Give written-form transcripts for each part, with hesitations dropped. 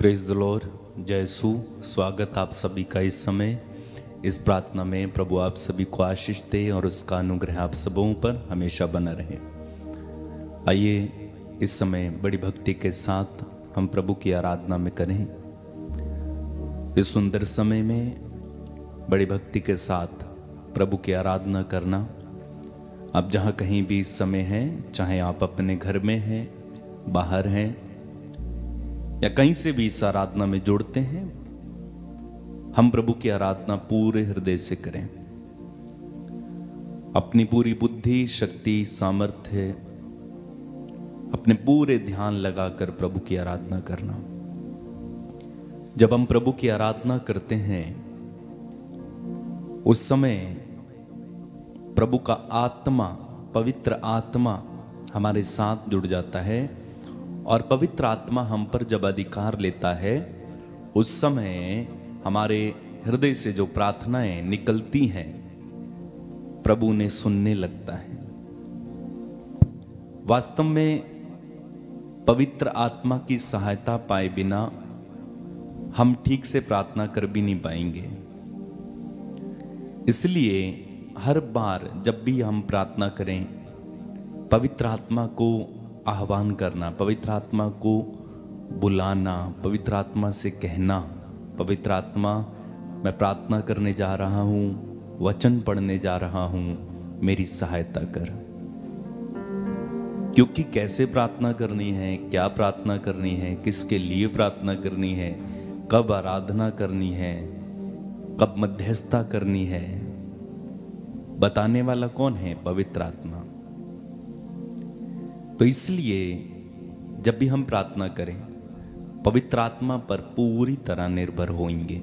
Praise the Lord. जय यीशु। स्वागत आप सभी का इस समय इस प्रार्थना में। प्रभु आप सभी को आशीष दे और उसका अनुग्रह आप सबों पर हमेशा बना रहे। आइए इस समय बड़ी भक्ति के साथ हम प्रभु की आराधना में करें। इस सुंदर समय में बड़ी भक्ति के साथ प्रभु की आराधना करना। आप जहाँ कहीं भी इस समय हैं, चाहे आप अपने घर में हैं, बाहर हैं या कहीं से भी इस आराधना में जुड़ते हैं, हम प्रभु की आराधना पूरे हृदय से करें। अपनी पूरी बुद्धि, शक्ति, सामर्थ्य, अपने पूरे ध्यान लगाकर प्रभु की आराधना करना। जब हम प्रभु की आराधना करते हैं उस समय प्रभु का आत्मा, पवित्र आत्मा हमारे साथ जुड़ जाता है और पवित्र आत्मा हम पर जब अधिकार लेता है उस समय हमारे हृदय से जो प्रार्थनाएं निकलती हैं प्रभु ने सुनने लगता है। वास्तव में पवित्र आत्मा की सहायता पाए बिना हम ठीक से प्रार्थना कर भी नहीं पाएंगे। इसलिए हर बार जब भी हम प्रार्थना करें, पवित्र आत्मा को आह्वान करना, पवित्र आत्मा को बुलाना, पवित्र आत्मा से कहना, पवित्र आत्मा मैं प्रार्थना करने जा रहा हूँ, वचन पढ़ने जा रहा हूँ, मेरी सहायता कर। क्योंकि कैसे प्रार्थना करनी है, क्या प्रार्थना करनी है, किसके लिए प्रार्थना करनी है, कब आराधना करनी है, कब मध्यस्थता करनी है, बताने वाला कौन है? पवित्र आत्मा। तो इसलिए जब भी हम प्रार्थना करें पवित्र आत्मा पर पूरी तरह निर्भर होंगे,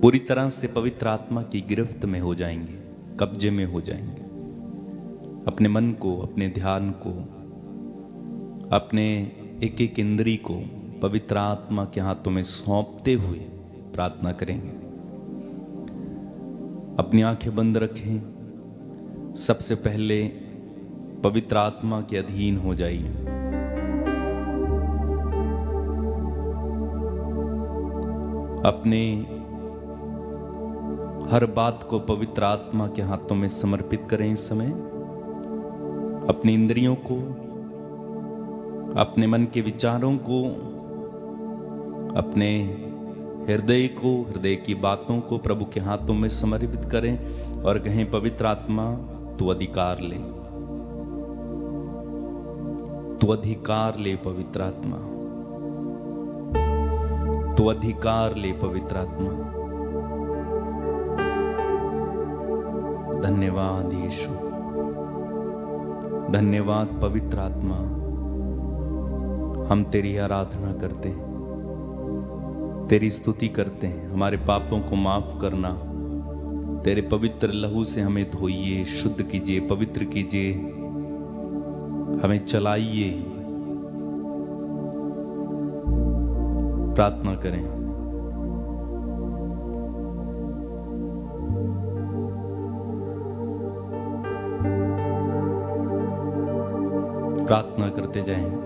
पूरी तरह से पवित्र आत्मा की गिरफ्त में हो जाएंगे, कब्जे में हो जाएंगे। अपने मन को, अपने ध्यान को, अपने एक एक इंद्री को पवित्र आत्मा के हाथों में सौंपते हुए प्रार्थना करेंगे। अपनी आंखें बंद रखें। सबसे पहले पवित्र आत्मा के अधीन हो जाइए। अपने हर बात को पवित्र आत्मा के हाथों में समर्पित करें। इस समय अपनी इंद्रियों को, अपने मन के विचारों को, अपने हृदय को, हृदय की बातों को प्रभु के हाथों में समर्पित करें और कहें, पवित्र आत्मा तू अधिकार ले, तू अधिकार ले। पवित्र आत्मा तू अधिकार ले। पवित्र आत्मा धन्यवाद यीशु, धन्यवाद पवित्र आत्मा। हम तेरी आराधना करते हैं, तेरी स्तुति करते हैं। हमारे पापों को माफ करना, तेरे पवित्र लहू से हमें धोइए, शुद्ध कीजिए, पवित्र कीजिए, हमें चलाइए। प्रार्थना करें। प्रार्थना करते जाएं।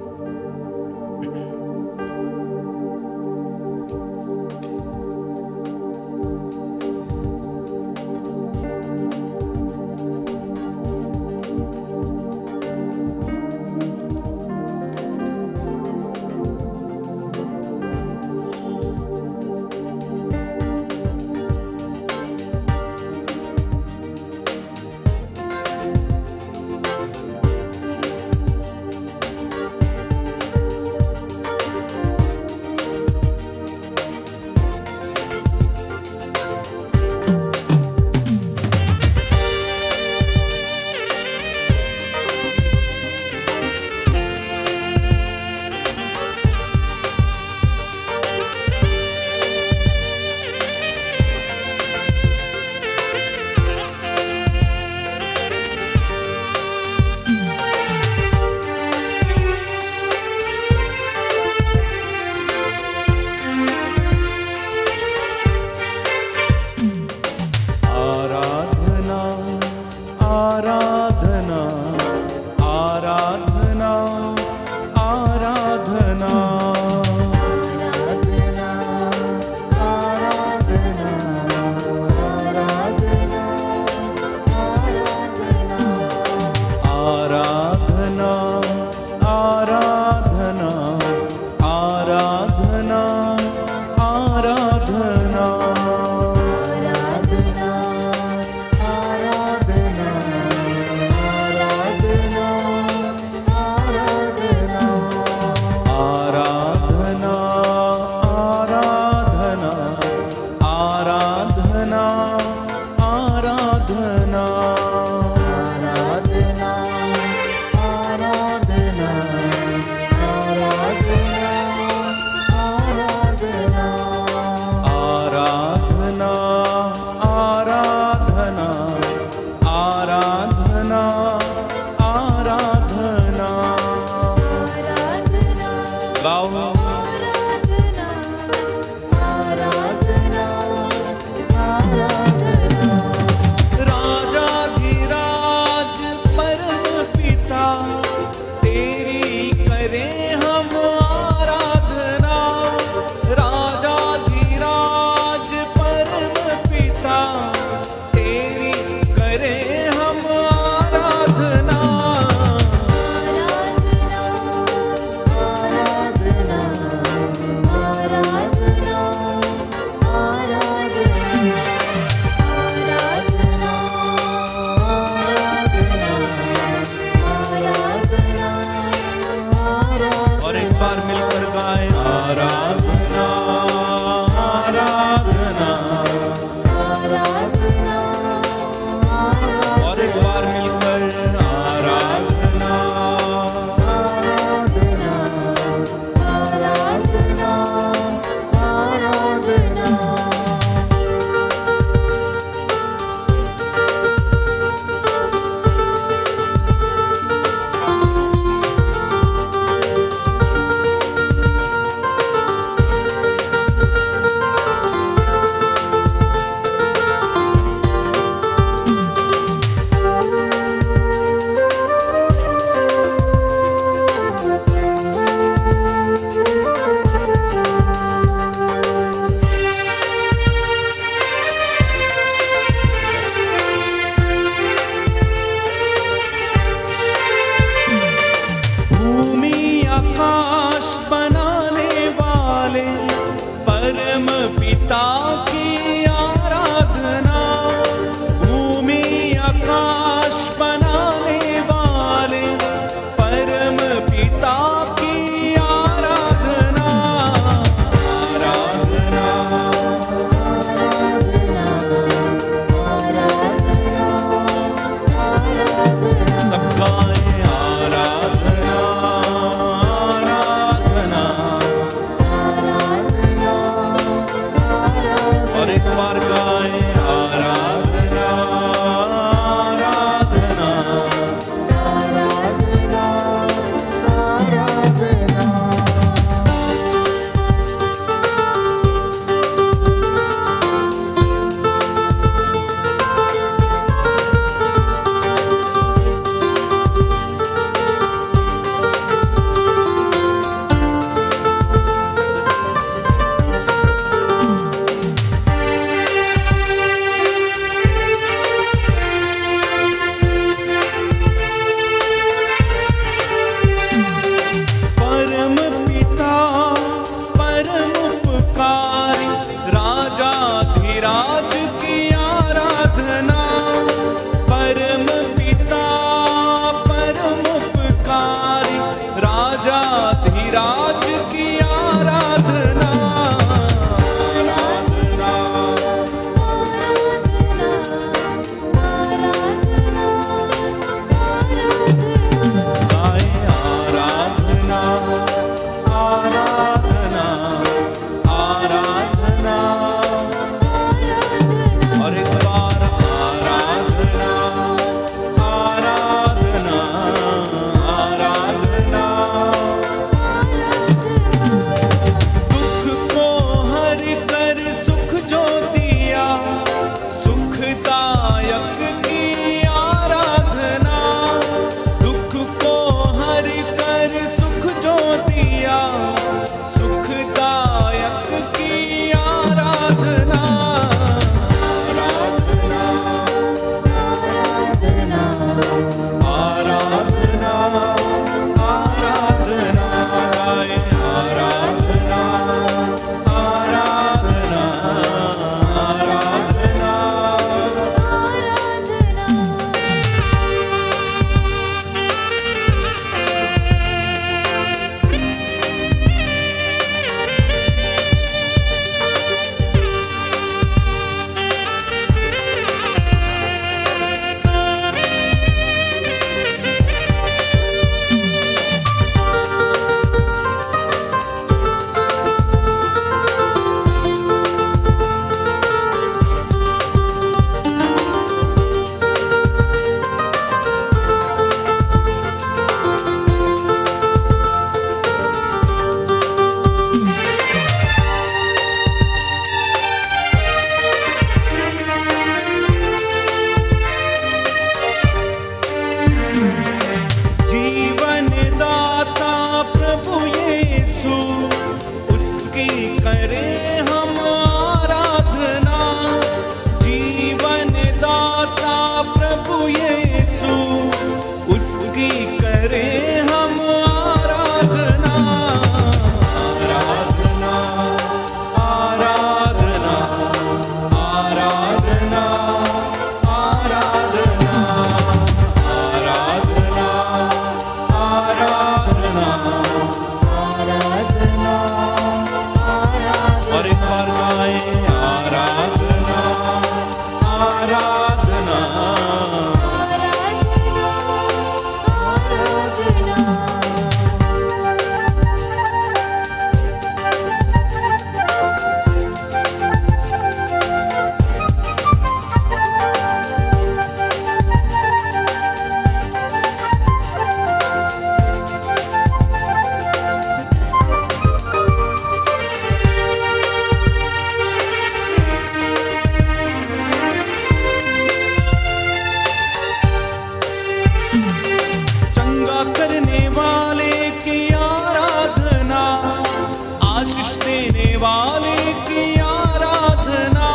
वाले की आराधना,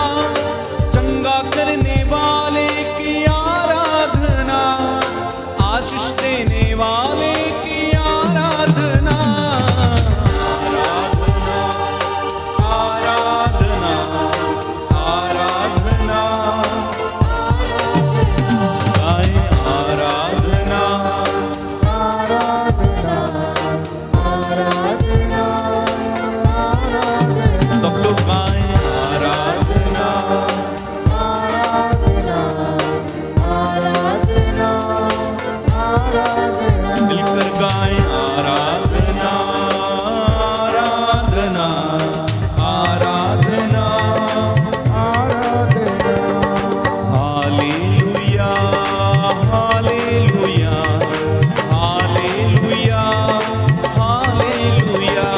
चंगा करने वाले की आराधना, आशीष देने वाले की आराधना। आराधना आराधना गाए आराधना सब लोग गाए आराधना मिलकर गाए आराधना आराधना आराधना hallelujah hallelujah hallelujah hallelujah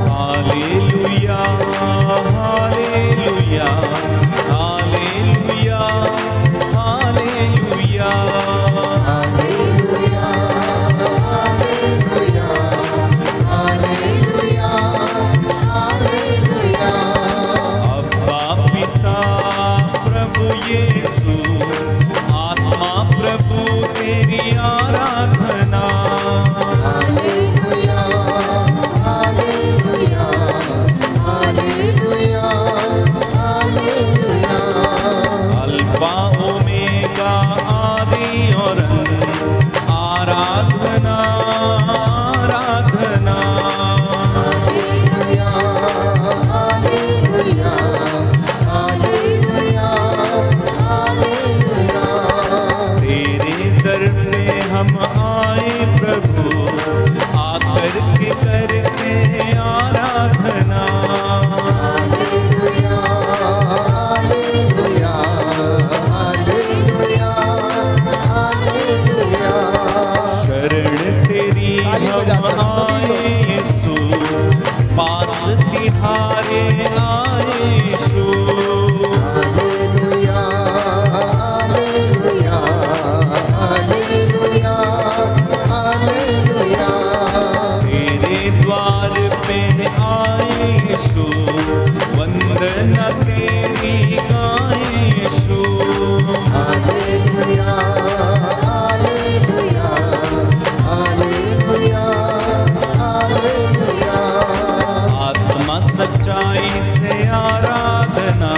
hallelujah hallelujah hallelujah hallelujah अब्बा पिता प्रभु यीशु आत्मा प्रभु तेरी आराधना। अल्फा ओमेगा आदि और अंत, आराधना आराधना तेरे दर पे हम आए प्रभु, आकर के करते हैं आराधना। शरण तेरी हम आए यीशु, पास तिहारे आए यीशु। तेरे द्वार पे आए यीशु, वंदना तेरी गाए यीशु। आत्मा सच्चाई से आराधना,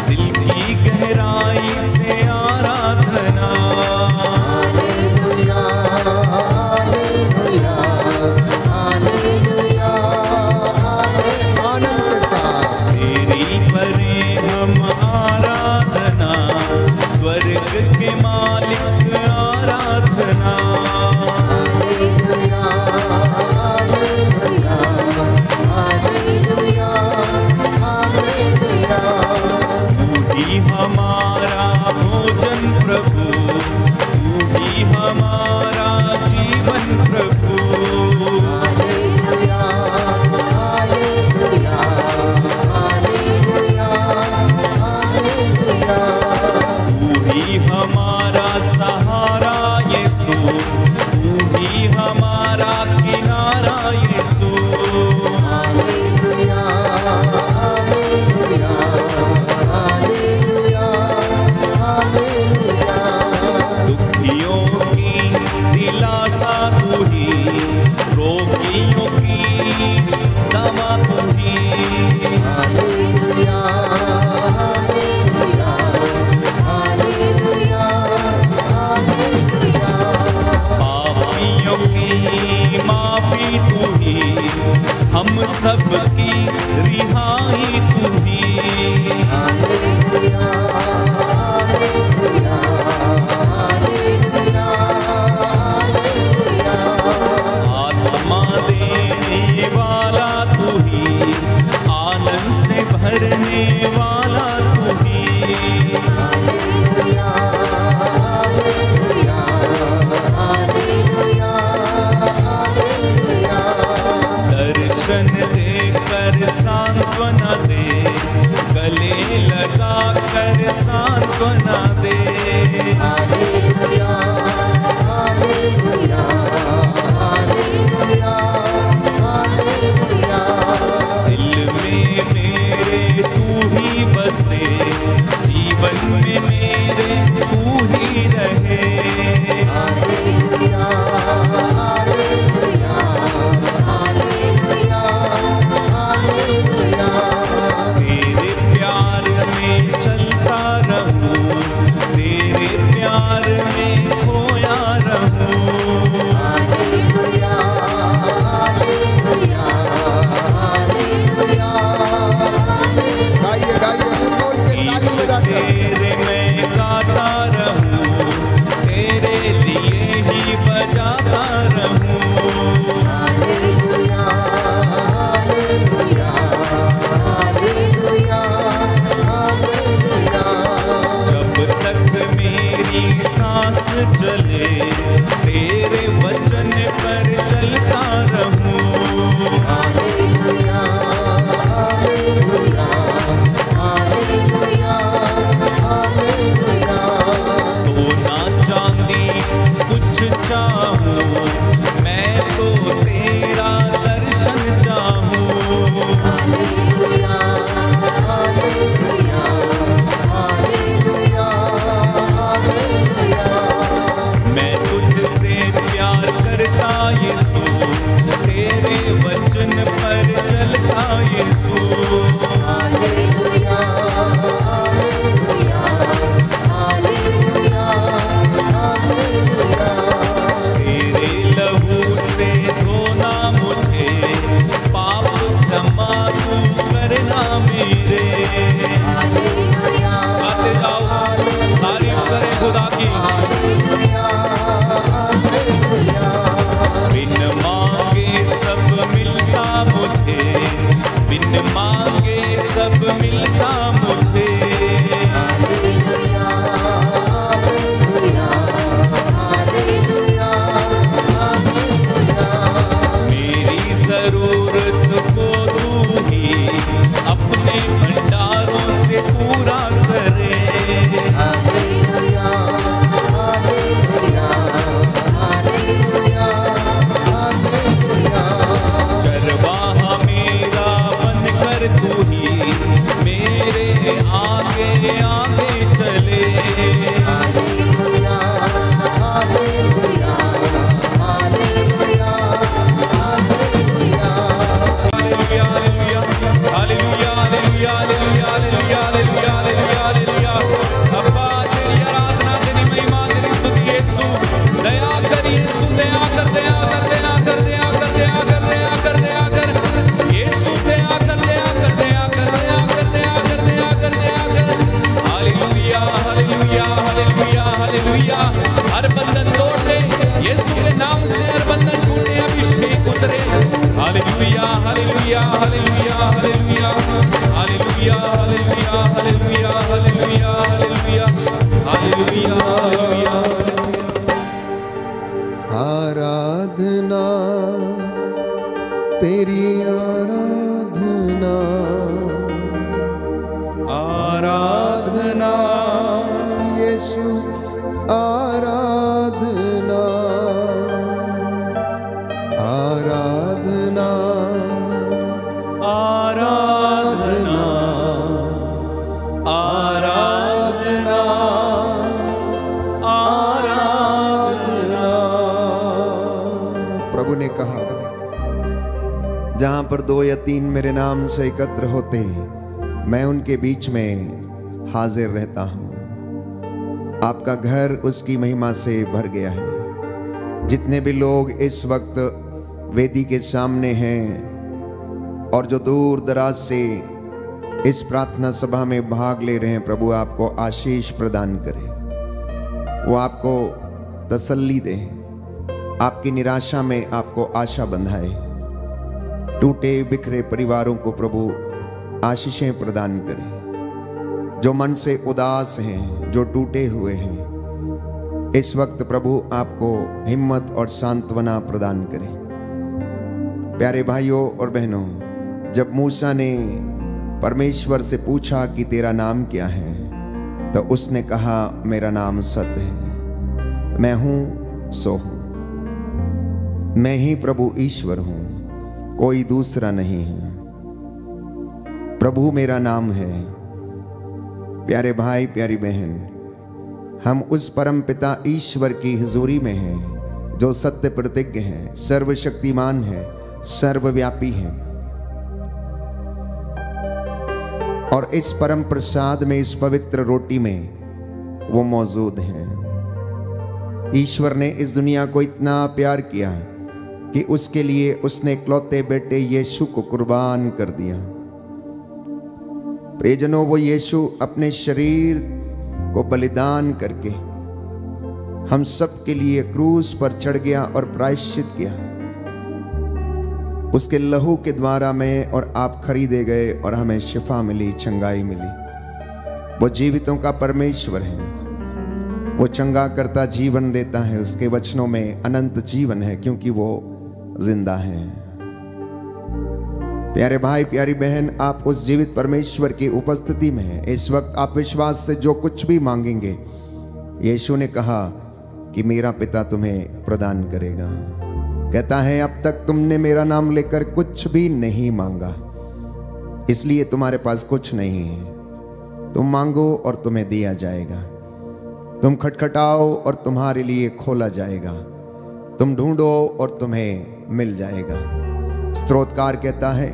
दिल की गहराई से आराधना। तेरी करें हम आराधना, स्वर्ग के मालिक आराधना। तू ही हमारा भोजन प्रभु, तू ही हमारा जीवन प्रभु। तू ही हमारा सहारा यीशु, तू ही हमारा किनारा यीशु। दुखियों की दिलासा तू ही, रोगियों की दवा तू ही। हालेलुया हालेलुया हालेलुया चले, तेरे वचन पर चलता रहूं। Hallelujah, hallelujah, hallelujah, hallelujah. सोना चांदी कुछ चाहूं, मैं तो तेरा दर्शन चाहूं। Hallelujah, hallelujah, hallelujah, hallelujah. मैं तुझसे प्यार करता यीशु, तेरे वचन पर चलता यीशु। Hallelujah, hallelujah, hallelujah, hallelujah. तेरे लहू से धोना मुझे, पाप क्षमा तू करना मेरे। हालेलुया, गाते जाओ, तारीफ करें खुदा की। Hallelujah, hallelujah. बिन मांगे सब मिलता मुझे, बिन मांगे सब मिलता मुझे। Hallelujah, hallelujah, hallelujah, hallelujah. मेरी जरूरत को तू ही अपने भंडारों से पूरा करे। Hallelujah, hallelujah, hallelujah, hallelujah. चरवाहा मेरा बनकर तू ही मेरे आगे आगे चले। Hallelujah, hallelujah, hallelujah, hallelujah. Hallelujah, hallelujah, hallelujah, hallelujah, hallelujah, hallelujah, hallelujah, hallelujah. अब्बा तेरी आराधना, तेरी महिमा, तेरी स्तुति यीशु। दया कर यीशु, दया कर, दया कर, दया कर, दया कर, दया कर, दया कर, दया कर। यीशु दया कर, दया कर, दया कर, दया कर, दया कर, दया कर, दया कर। Hallelujah, hallelujah, hallelujah, hallelujah. हर बंधन तोड़ दे यीशु के नाम से, हर बंधन टूटे, अभिषेक उतरे। Hallelujah, hallelujah, hallelujah, hallelujah, hallelujah, hallelujah, hallelujah, hallelujah, hallelujah, hallelujah, hallelujah. आराधना तेरी आराधना, आराधना यीशु आराधना, आराधना, आराधना, आराधना, आराधना। प्रभु ने कहा, जहां पर 2 या 3 मेरे नाम से एकत्र होते, मैं उनके बीच में हाजिर रहता हूं। आपका घर उसकी महिमा से भर गया है। जितने भी लोग इस वक्त वेदी के सामने हैं और जो दूर दराज से इस प्रार्थना सभा में भाग ले रहे हैं, प्रभु आपको आशीष प्रदान करे। वो आपको तसल्ली दे, आपकी निराशा में आपको आशा बंधाए। टूटे बिखरे परिवारों को प्रभु आशीषें प्रदान करे। जो मन से उदास हैं, जो टूटे हुए हैं, इस वक्त प्रभु आपको हिम्मत और सांत्वना प्रदान करे। प्यारे भाइयों और बहनों, जब मूसा ने परमेश्वर से पूछा कि तेरा नाम क्या है, तो उसने कहा, मेरा नाम सत्य है, मैं हूं सो हूं, मैं ही प्रभु ईश्वर हूं, कोई दूसरा नहीं है। प्रभु मेरा नाम है। प्यारे भाई, प्यारी बहन, हम उस परम पिता ईश्वर की हुजूरी में हैं, जो सत्य प्रतिज्ञ है, सर्वशक्तिमान है, सर्वव्यापी है। और इस परम प्रसाद में, इस पवित्र रोटी में वो मौजूद हैं। ईश्वर ने इस दुनिया को इतना प्यार किया कि उसके लिए उसने इकलौते बेटे यीशु को कुर्बान कर दिया। प्रियजनों, वो यीशु अपने शरीर को बलिदान करके हम सब के लिए क्रूस पर चढ़ गया और प्रायश्चित किया। उसके लहू के द्वारा मैं और आप खरीदे गए और हमें शिफा मिली, चंगाई मिली। वो जीवितों का परमेश्वर है। वो चंगा करता जीवन देता है, उसके वचनों में अनंत जीवन है क्योंकि वो जिंदा है। प्यारे भाई प्यारी बहन, आप उस जीवित परमेश्वर की उपस्थिति में हैं। इस वक्त आप विश्वास से जो कुछ भी मांगेंगे, यीशु ने कहा कि मेरा पिता तुम्हें प्रदान करेगा। कहता है अब तक तुमने मेरा नाम लेकर कुछ भी नहीं मांगा, इसलिए तुम्हारे पास कुछ नहीं है। तुम मांगो और तुम्हें दिया जाएगा, तुम खटखटाओ और तुम्हारे लिए खोला जाएगा, तुम ढूंढो और तुम्हें मिल जाएगा। स्तोत्रकार कहता है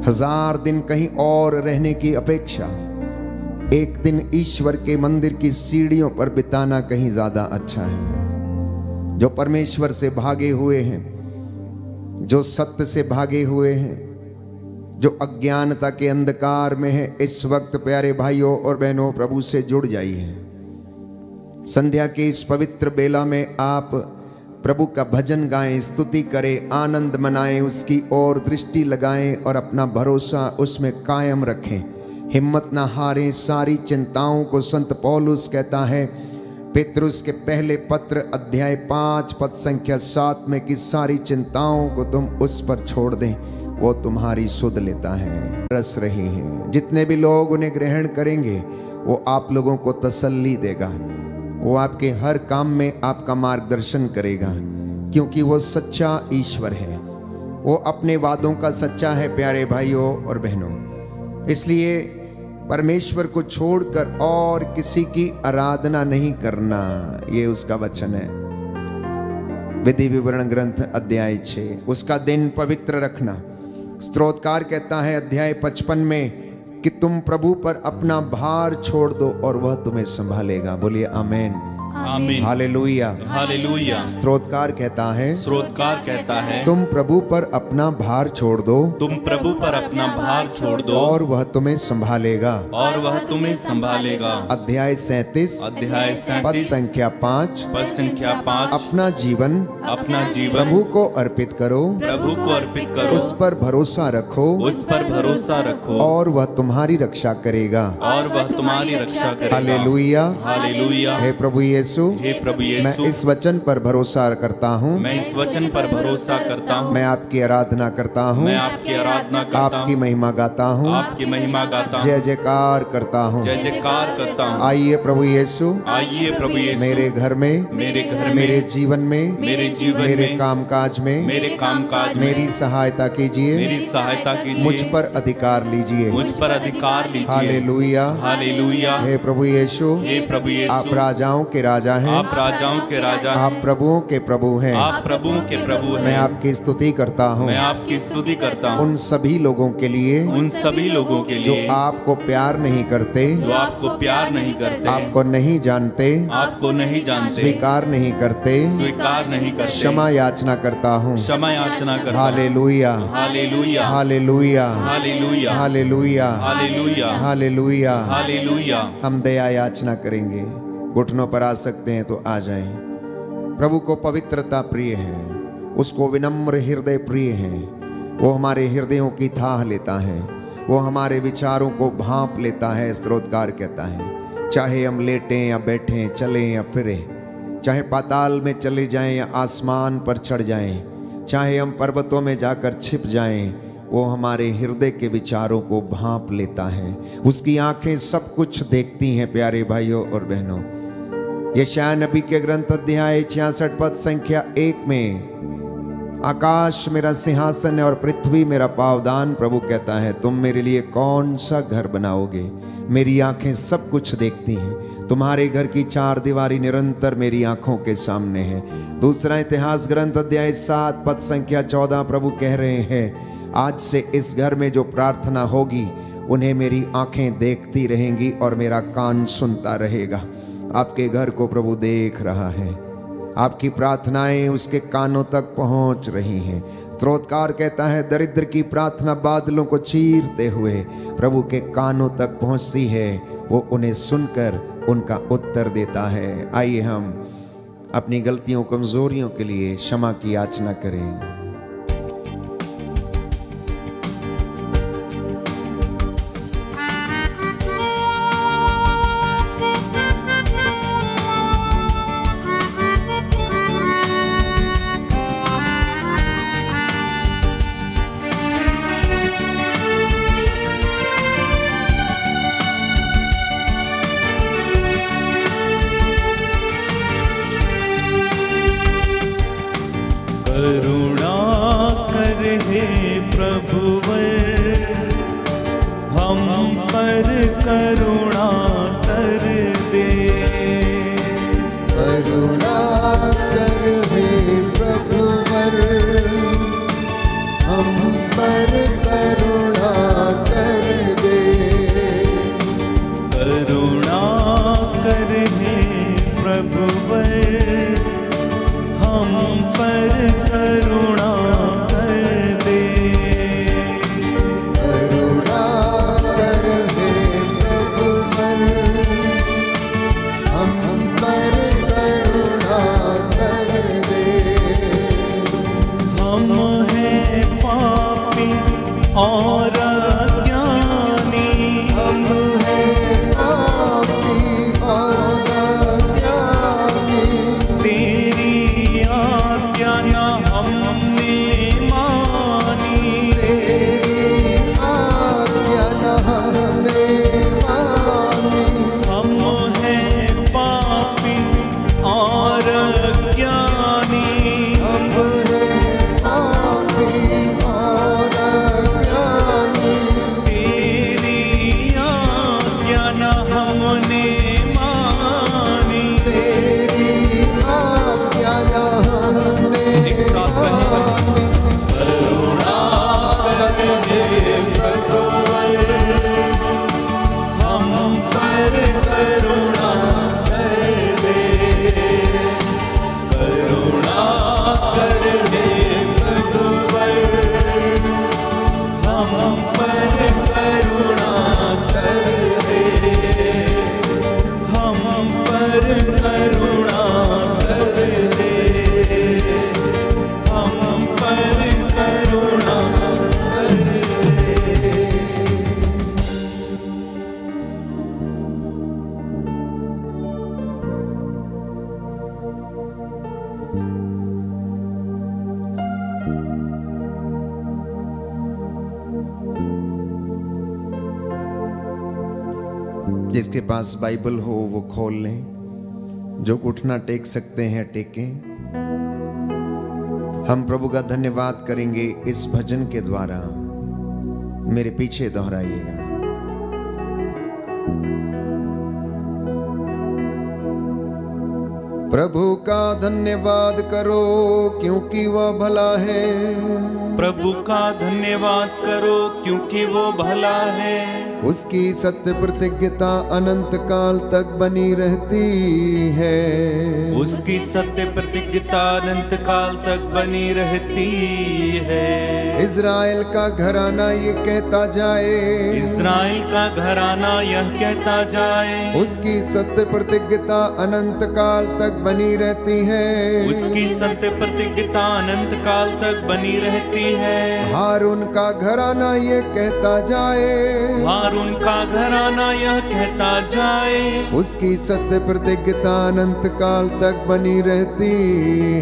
1000 दिन कहीं और रहने की अपेक्षा एक दिन ईश्वर के मंदिर की सीढ़ियों पर बिताना कहीं ज्यादा अच्छा है। जो परमेश्वर से भागे हुए हैं, जो सत्य से भागे हुए हैं, जो अज्ञानता के अंधकार में है, इस वक्त प्यारे भाइयों और बहनों प्रभु से जुड़ जाइए। संध्या के इस पवित्र बेला में आप प्रभु का भजन गाएं, स्तुति करें, आनंद मनाएं, उसकी ओर दृष्टि लगाएं और अपना भरोसा उसमें कायम रखें। हिम्मत ना हारें। सारी चिंताओं को संत पौलुस कहता है पेतरुस के पहले पत्र अध्याय 5 पद संख्या 7 में कि सारी चिंताओं को तुम उस पर छोड़ दें, वो तुम्हारी सुध लेता है। रस रहे हैं, जितने भी लोग उन्हें ग्रहण करेंगे वो आप लोगों को तसल्ली देगा, वो आपके हर काम में आपका मार्गदर्शन करेगा, क्योंकि वो सच्चा ईश्वर है। वो अपने वादों का सच्चा है प्यारे भाइयों और बहनों। इसलिए परमेश्वर को छोड़कर और किसी की आराधना नहीं करना, ये उसका वचन है। विधि विवरण ग्रंथ अध्याय 6, उसका दिन पवित्र रखना। स्तोत्रकार कहता है अध्याय 55 में कि तुम प्रभु पर अपना भार छोड़ दो और वह तुम्हें संभालेगा। बोलिए आमीन, आमीन, हालेलुया, हालेलुया। स्तोत्रकार कहता है तुम प्रभु पर अपना भार छोड़ दो, तुम प्रभु पर अपना भार छोड़ दो और वह तुम्हें संभालेगा। और वह तुम्हें संभालेगा। अध्याय 37 पद संख्या 5 अपना जीवन प्रभु को अर्पित करो, प्रभु को अर्पित करो, उस पर भरोसा रखो, उस पर भरोसा रखो, और वह तुम्हारी रक्षा करेगा। और वह तुम्हारी रक्षा करेगा। Hallelujah, hallelujah. हे प्रभु यीशु, हे प्रभु यीशु, मैं इस वचन पर भरोसा करता हूँ, मैं इस वचन पर भरोसा करता हूँ, मैं आपकी आराधना करता हूँ, मैं आपकी आराधना करता हूँ, आपकी महिमा गाता हूँ, आपकी महिमा गाता हूँ, जय जयकार करता हूँ, जय जयकार करता हूँ। आइए प्रभु यीशु, आइए प्रभु यीशु, मेरे घर में, मेरे जीवन में, मेरे कामकाज में, मेरे कामकाज में मेरी सहायता कीजिए, मेरी सहायता कीजिए, मुझ पर अधिकार लीजिए, मुझ पर अधिकार लीजिए। Hallelujah, hallelujah. हे प्रभु यीशु, हे प्रभु यीशु, आप राजाओं के राजा हैं, आप राजाओं के राजा, आप प्रभुओं के प्रभु हैं, आप प्रभुओं के प्रभु हैं। मैं आपकी स्तुति करता हूँ, मैं आपकी स्तुति करता हूँ उन सभी लोगों के लिए, उन सभी लोगों के जो लिए आपको प्यार नहीं करते, जो आपको प्यार नहीं करते, आपको नहीं जानते, आपको नहीं जानते, स्वीकार नहीं करते, स्वीकार नहीं करते। क्षमा याचना करता हूँ, क्षमा याचना करता हूँ। Hallelujah, hallelujah, hallelujah, hallelujah, hallelujah, hallelujah, hallelujah. Hallelujah. हम दया याचना करेंगे, घुटनों पर आ सकते हैं तो आ जाएं। प्रभु को पवित्रता प्रिय है, उसको विनम्र हृदय प्रिय है। वो हमारे हृदयों की थाह लेता है, वो हमारे विचारों को भांप लेता है। स्तोत्रकार कहता है चाहे हम लेटें या बैठें, चलें या फिरें, चाहे पाताल में चले जाएं या आसमान पर चढ़ जाएं, चाहे हम पर्वतों में जाकर छिप जाएं, वो हमारे हृदय के विचारों को भांप लेता है। उसकी आंखें सब कुछ देखती हैं प्यारे भाइयों और बहनों। यशायाह नबी के ग्रंथ अध्याय 66 पद संख्या 1 में आकाश मेरा सिंहासन है और पृथ्वी मेरा पावदान। प्रभु कहता है तुम मेरे लिए कौन सा घर बनाओगे? मेरी आंखें सब कुछ देखती हैं, तुम्हारे घर की चार दीवारी निरंतर मेरी आंखों के सामने है। दूसरा इतिहास ग्रंथ अध्याय 7 पद संख्या 14 प्रभु कह रहे हैं आज से इस घर में जो प्रार्थना होगी उन्हें मेरी आंखें देखती रहेंगी और मेरा कान सुनता रहेगा। आपके घर को प्रभु देख रहा है, आपकी प्रार्थनाएं उसके कानों तक पहुंच रही हैं। स्तोत्रकार कहता है दरिद्र की प्रार्थना बादलों को चीरते हुए प्रभु के कानों तक पहुंचती है, वो उन्हें सुनकर उनका उत्तर देता है। आइए हम अपनी गलतियों कमजोरियों के लिए क्षमा की याचना करें। प्रभुवर हम पर करुणा कर दे। करुणा कर हे प्रभुवर हम पर करुणा कर दे। हम हैं पापी और अज्ञानी, हम हैं पापी और अज्ञानी, तेरी आज्ञा न हमने मानी। तेरी आज्ञा न हमने मानी। हम हैं पापी और अज्ञानी, हम हैं पापी और अज्ञानी, तेरी आज्ञा न हमने मानी। तेरी आज्ञा न हमने एक साथ कहें। मानी। करुणा कर हे प्रभुवर हम पर करुणा कर दे। करुणा कर हे प्रभुवर हम पर करुणा कर दे। हम पर करुणा कर दे। हम पर करुणा कर दे। जिसके पास बाइबल हो वो खोल लें, जो घुटना टेक सकते हैं टेकें। हम प्रभु का धन्यवाद करेंगे इस भजन के द्वारा। मेरे पीछे दोहराइएगा। प्रभु का धन्यवाद करो क्योंकि वह भला है। प्रभु का धन्यवाद करो क्योंकि वो भला है। उसकी सत्य प्रतिज्ञता अनंत काल तक बनी रहती है। उसकी सत्य प्रतिज्ञता अनंत काल तक बनी रहती है। इज़राइल का घराना ये कहता जाए, इज़राइल का घराना यह कहता जाए, उसकी सत्य प्रतिज्ञता अनंत काल तक बनी रहती है। उसकी सत्य प्रतिज्ञता अनंत काल तक बनी रहती है। हारून का घराना ये कहता जाए, हारून का घराना यह कहता जाए, उसकी सत्य प्रतिज्ञता अनंत काल तक बनी रहती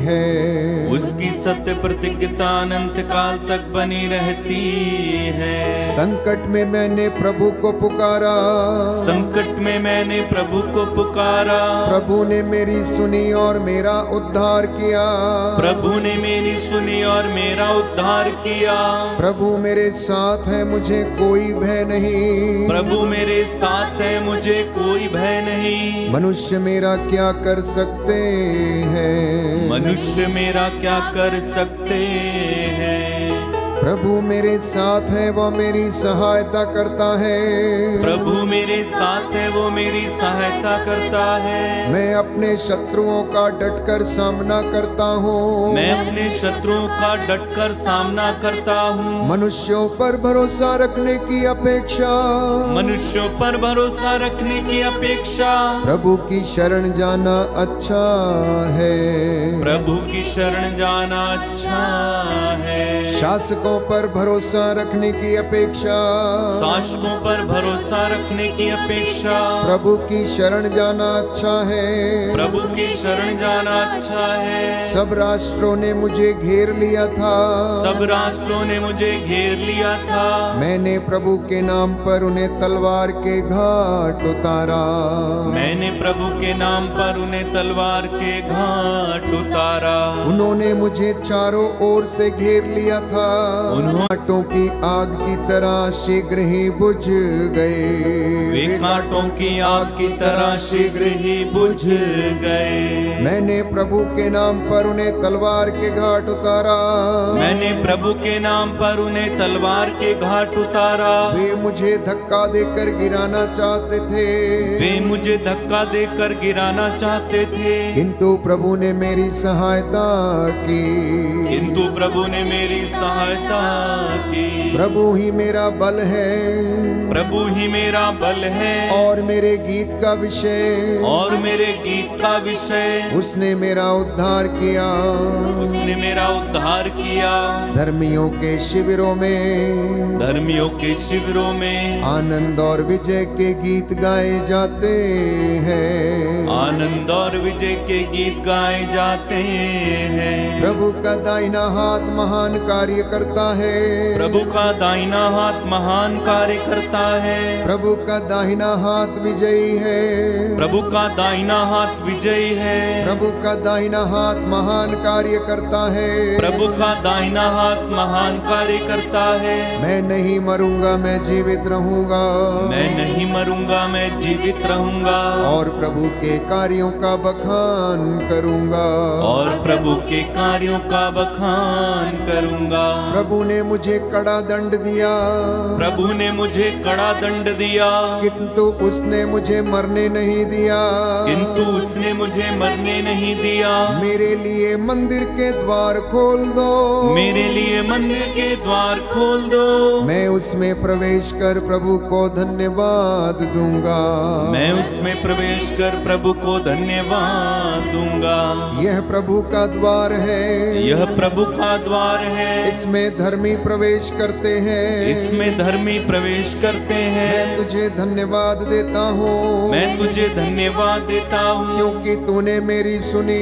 है। उसकी सत्य प्रतिज्ञता अनंत काल तक बनी रहती है। संकट में मैंने प्रभु को पुकारा, संकट में मैंने प्रभु को पुकारा, प्रभु ने मेरी सुनी और मेरा उद्धार किया। प्रभु ने मेरी सुनी और मेरा उद्धार किया। प्रभु मेरे साथ है मुझे कोई भय नहीं। प्रभु मेरे साथ है मुझे कोई भय नहीं। मनुष्य मेरा क्या कर सकते हैं, मनुष्य मेरा क्या कर सकते हैं। प्रभु मेरे साथ है वो मेरी सहायता करता है। प्रभु मेरे साथ है वो मेरी सहायता करता है। मैं अपने शत्रुओं का डटकर सामना करता हूँ। मैं अपने शत्रुओं का डटकर सामना करता हूँ। मनुष्यों पर भरोसा रखने की अपेक्षा, मनुष्यों पर भरोसा रखने की अपेक्षा प्रभु की शरण जाना अच्छा है। प्रभु की शरण जाना अच्छा है। शासकों पर भरोसा रखने की अपेक्षा, शासकों पर भरोसा रखने की अपेक्षा प्रभु की शरण जाना अच्छा है। प्रभु की शरण जाना अच्छा है। सब राष्ट्रों ने मुझे घेर लिया था, सब राष्ट्रों ने मुझे घेर लिया था। मैंने प्रभु के नाम पर उन्हें तलवार के घाट उतारा। मैंने प्रभु के नाम पर उन्हें तलवार के घाट उतारा। उन्होंने मुझे चारों ओर से घेर लिया था, उन्होंने कांटों की आग की तरह शीघ्र ही बुझ गए। वे कांटों की आग की तरह शीघ्र ही बुझ गए। मैंने प्रभु के नाम पर उन्हें तलवार के घाट उतारा। मैंने प्रभु के नाम पर उन्हें तलवार के घाट उतारा। वे मुझे धक्का देकर गिराना चाहते थे, वे मुझे धक्का देकर गिराना चाहते थे, किंतु प्रभु ने मेरी सहायता की। किंतु प्रभु ने मेरी सहायता की। प्रभु ही मेरा बल है, प्रभु ही मेरा बल है, और मेरे गीत का विषय, और मेरे गीत का विषय। उसने मेरा उद्धार किया। उसने मेरा उद्धार किया। धर्मियों के शिविरों में, धर्मियों के शिविरों में आनंद और विजय के गीत गाए जाते हैं। आनंद और विजय के गीत गाए जाते हैं। प्रभु का दाहिना हाथ महान कार्य करता है। प्रभु का दाहिना हाथ महान कार्य करता है। प्रभु का दाहिना हाथ विजयी है। प्रभु का दाहिना हाथ विजयी है। प्रभु का दाहिना हाथ महान कार्य करता है। प्रभु का दाहिना हाथ महान कार्य करता है। मैं नहीं मरूंगा, मैं जीवित रहूंगा। मैं नहीं मरूंगा, मैं जीवित रहूंगा। और प्रभु के कार्यों का बखान करूंगा। और प्रभु के कार्यों का बखान करूंगा। प्रभु ने मुझे कड़ा दंड दिया। प्रभु ने मुझे कड़ा दंड दिया, किंतु उसने मुझे मरने नहीं दिया। किंतु उसने मुझे मरने नहीं दिया। मेरे लिए मंदिर के द्वार खोल दो। मेरे लिए मंदिर के द्वार खोल दो। मैं उसमें प्रवेश कर प्रभु को धन्यवाद दूंगा। मैं उसमें प्रवेश कर प्रभु को धन्यवाद दूंगा। यह प्रभु का द्वार है। यह प्रभु का द्वार है। इसमें धर्मी प्रवेश करते हैं। इसमें धर्मी प्रवेश करते हैं। मैं तुझे धन्यवाद देता हूँ। मैं तुझे धन्यवाद देता हूँ, क्योंकि तूने मेरी सुनी।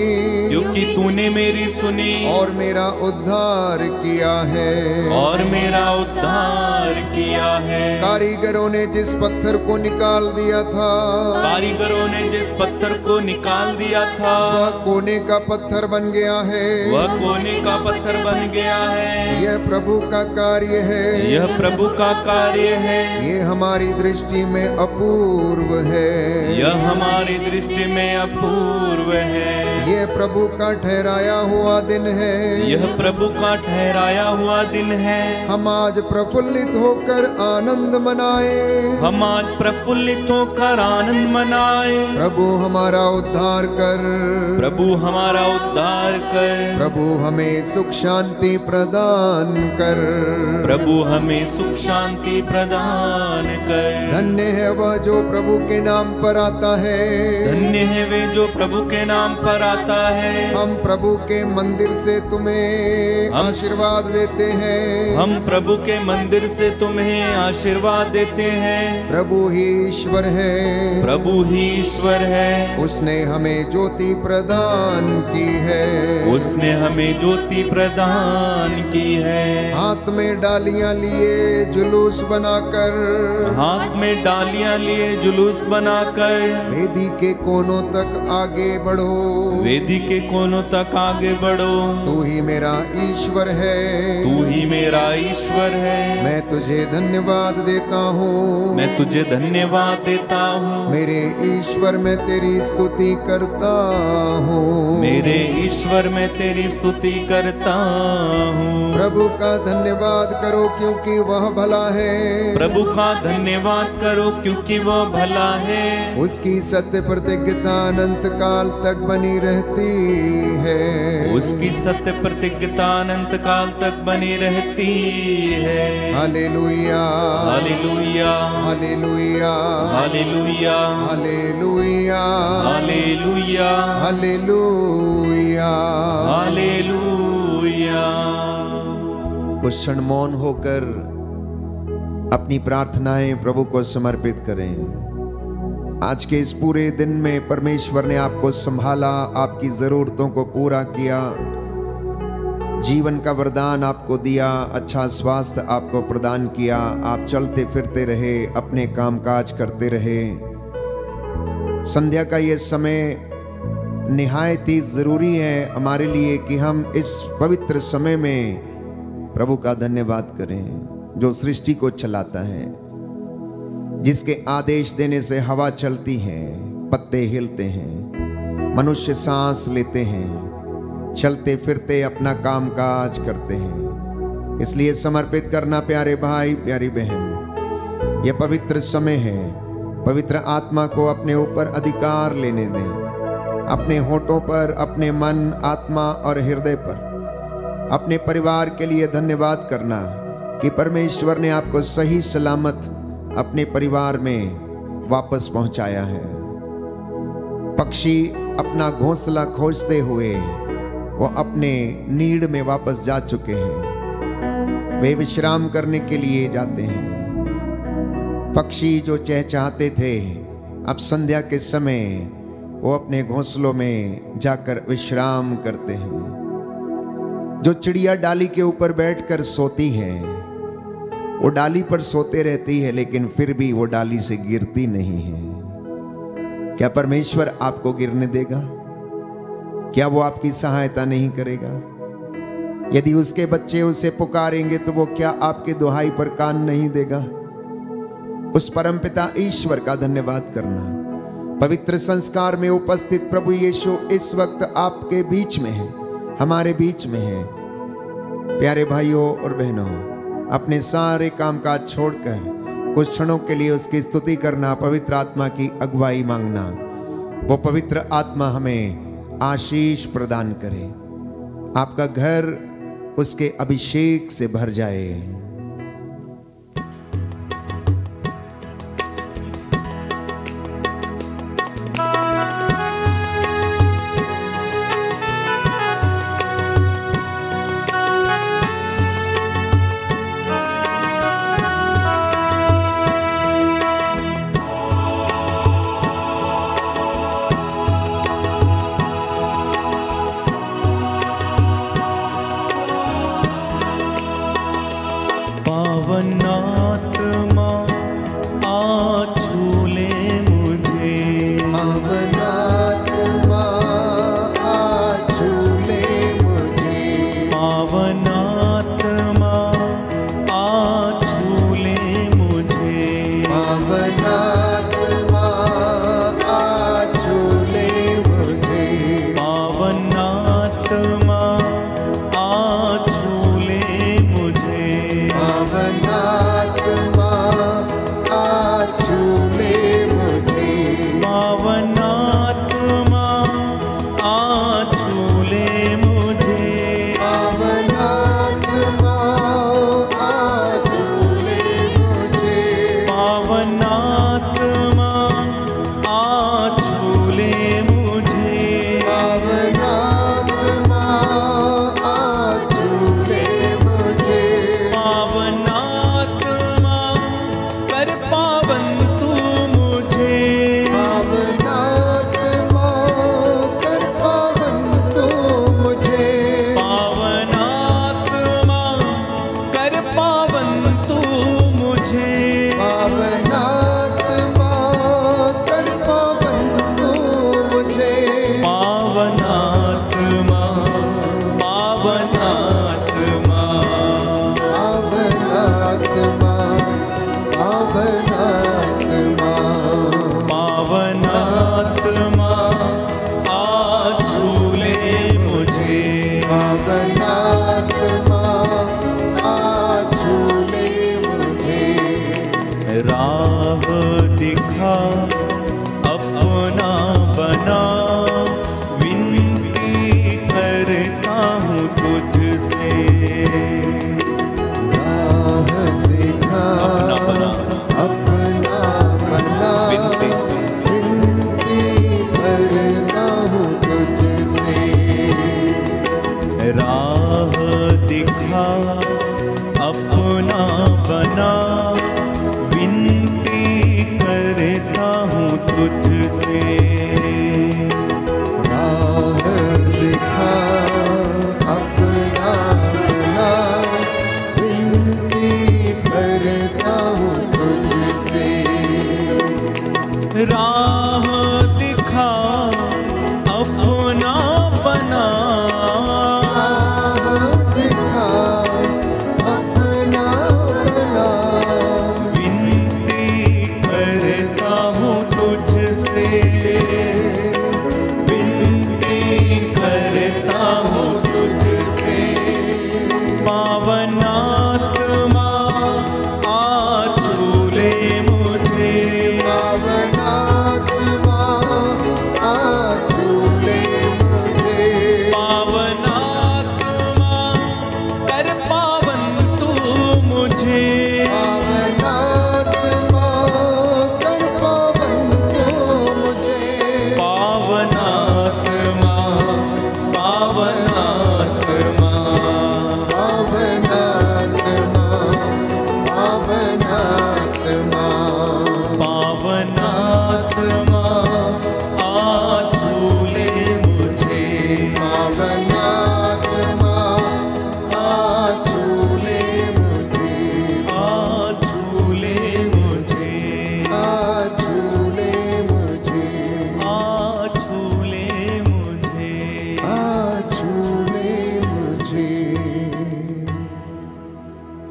क्योंकि तूने मेरी सुनी और मेरा उद्धार किया है। और मेरा उद्धार किया है। कारीगरों ने जिस पत्थर को निकाल दिया था, कारीगरों ने जिस पत्थर को निकाल दिया था, वह कोने का पत्थर बन गया है। वह कोने का पत्थर बन गया है। यह प्रभु का कार्य है। यह प्रभु का कार्य है। ये हमारी दृष्टि में अपूर्व है। यह हमारी दृष्टि में अपूर्व है। यह प्रभु का ठहराया हुआ दिन है। यह प्रभु का ठहराया हुआ दिन है। हम आज प्रफुल्लित होकर आनंद मनाए। हम आज प्रफुल्लित होकर आनंद मनाए। प्रभु हमारा उद्धार कर। प्रभु हमारा उद्धार कर। प्रभु हमें सुख शांति प्रदान कर। प्रभु हमें सुख शांति प्रदान कर। धन्य है वह जो प्रभु के नाम पर आता है। धन्य है वे जो प्रभु के नाम पर आता है। हम प्रभु के मंदिर से तुम्हें आशीर्वाद देते हैं। हम प्रभु के मंदिर से तुम्हें आशीर्वाद देते हैं। प्रभु ही ईश्वर है। प्रभु ही ईश्वर है। उसने हमें ज्योति प्रदान की है। उसने हमें ज्योति प्रदान की है। हाथ में डालियां लिए जुलूस बनाकर, हाथ में डालियां लिए जुलूस बनाकर वेदी के कोनों तक आगे बढ़ो। वेदी के कोनों तक आगे बढ़ो। तू ही मेरा ईश्वर है। तू ही मेरा ईश्वर है। मैं तुझे धन्यवाद देता हूँ। मैं तुझे धन्यवाद देता हूँ। मेरे ईश्वर मैं तेरी स्तुति करता हूँ। मेरे ईश्वर मैं तेरी स्तुति करता हूँ। प्रभु का धन्यवाद करो क्योंकि वह भला है। प्रभु का धन्यवाद करो क्योंकि वह भला है। उसकी सत्य प्रतिज्ञता अनंत काल तक बनी रहती है। उसकी सत्य प्रतिज्ञता अनंत काल तक बनी रहती है। Hallelujah, hallelujah, hallelujah, hallelujah, hallelujah, hallelujah, hallelujah, hallelujah. कुछ क्षण मौन होकर अपनी प्रार्थनाएं प्रभु को समर्पित करें। आज के इस पूरे दिन में परमेश्वर ने आपको संभाला, आपकी जरूरतों को पूरा किया, जीवन का वरदान आपको दिया, अच्छा स्वास्थ्य आपको प्रदान किया, आप चलते फिरते रहे, अपने कामकाज करते रहे। संध्या का ये समय निहायत ही जरूरी है हमारे लिए कि हम इस पवित्र समय में प्रभु का धन्यवाद करें जो सृष्टि को चलाता है, जिसके आदेश देने से हवा चलती है, पत्ते हिलते हैं, मनुष्य सांस लेते हैं, चलते फिरते अपना काम काज करते हैं। इसलिए समर्पित करना प्यारे भाई प्यारी बहन, यह पवित्र समय है। पवित्र आत्मा को अपने ऊपर अधिकार लेने दें, अपने होठों पर, अपने मन, आत्मा और हृदय पर। अपने परिवार के लिए धन्यवाद करना कि परमेश्वर ने आपको सही सलामत अपने परिवार में वापस पहुंचाया है। पक्षी अपना घोंसला खोजते हुए वो अपने नीड में वापस जा चुके हैं, वे विश्राम करने के लिए जाते हैं। पक्षी जो चहचहाते थे, अब संध्या के समय वो अपने घोंसलों में जाकर विश्राम करते हैं। जो चिड़िया डाली के ऊपर बैठकर सोती है, वो डाली पर सोते रहती है, लेकिन फिर भी वो डाली से गिरती नहीं है। क्या परमेश्वर आपको गिरने देगा? क्या वो आपकी सहायता नहीं करेगा? यदि उसके बच्चे उसे पुकारेंगे तो वो क्या आपके दुहाई पर कान नहीं देगा? उस परमपिता ईश्वर का धन्यवाद करना। पवित्र संस्कार में उपस्थित प्रभु यीशु इस वक्त आपके बीच में है, हमारे बीच में है। प्यारे भाइयों और बहनों, अपने सारे कामकाज छोड़कर कुछ क्षणों के लिए उसकी स्तुति करना, पवित्र आत्मा की अगुवाई मांगना। वो पवित्र आत्मा हमें आशीष प्रदान करे, आपका घर उसके अभिषेक से भर जाए।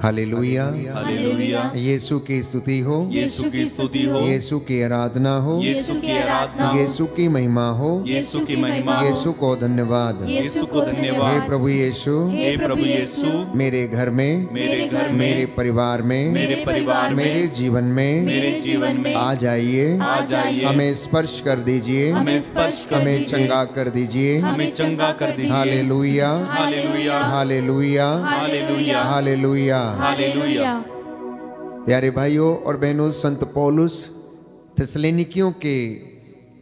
हालेलुया। हालेलुया। यीशु की स्तुति हो, यीशु की स्तुति हो, यीशु की आराधना हो, यीशु की आराधना हो, यीशु की महिमा हो, यीशु की महिमा हो, यीशु को धन्यवाद। यीशु को हे धन्यवाद। प्रभु यीशु, हे प्रभु यीशु, मेरे घर में, मेरे घर में, मेरे परिवार में, मेरे परिवार में, मेरे जीवन में, मेरे जीवन में आ जाइए, आ जाइए, हमें स्पर्श कर दीजिए, हमें स्पर्श कर हमें दीजिए, चंगा कर दीजिए। हमें चंगा कर दीजिए। Hallelujah, hallelujah. Hallelujah, hallelujah. Hallelujah. Hallelujah. प्यारे भाइयों और बहनों, संत पौलुस थिस्सलुनीकियों के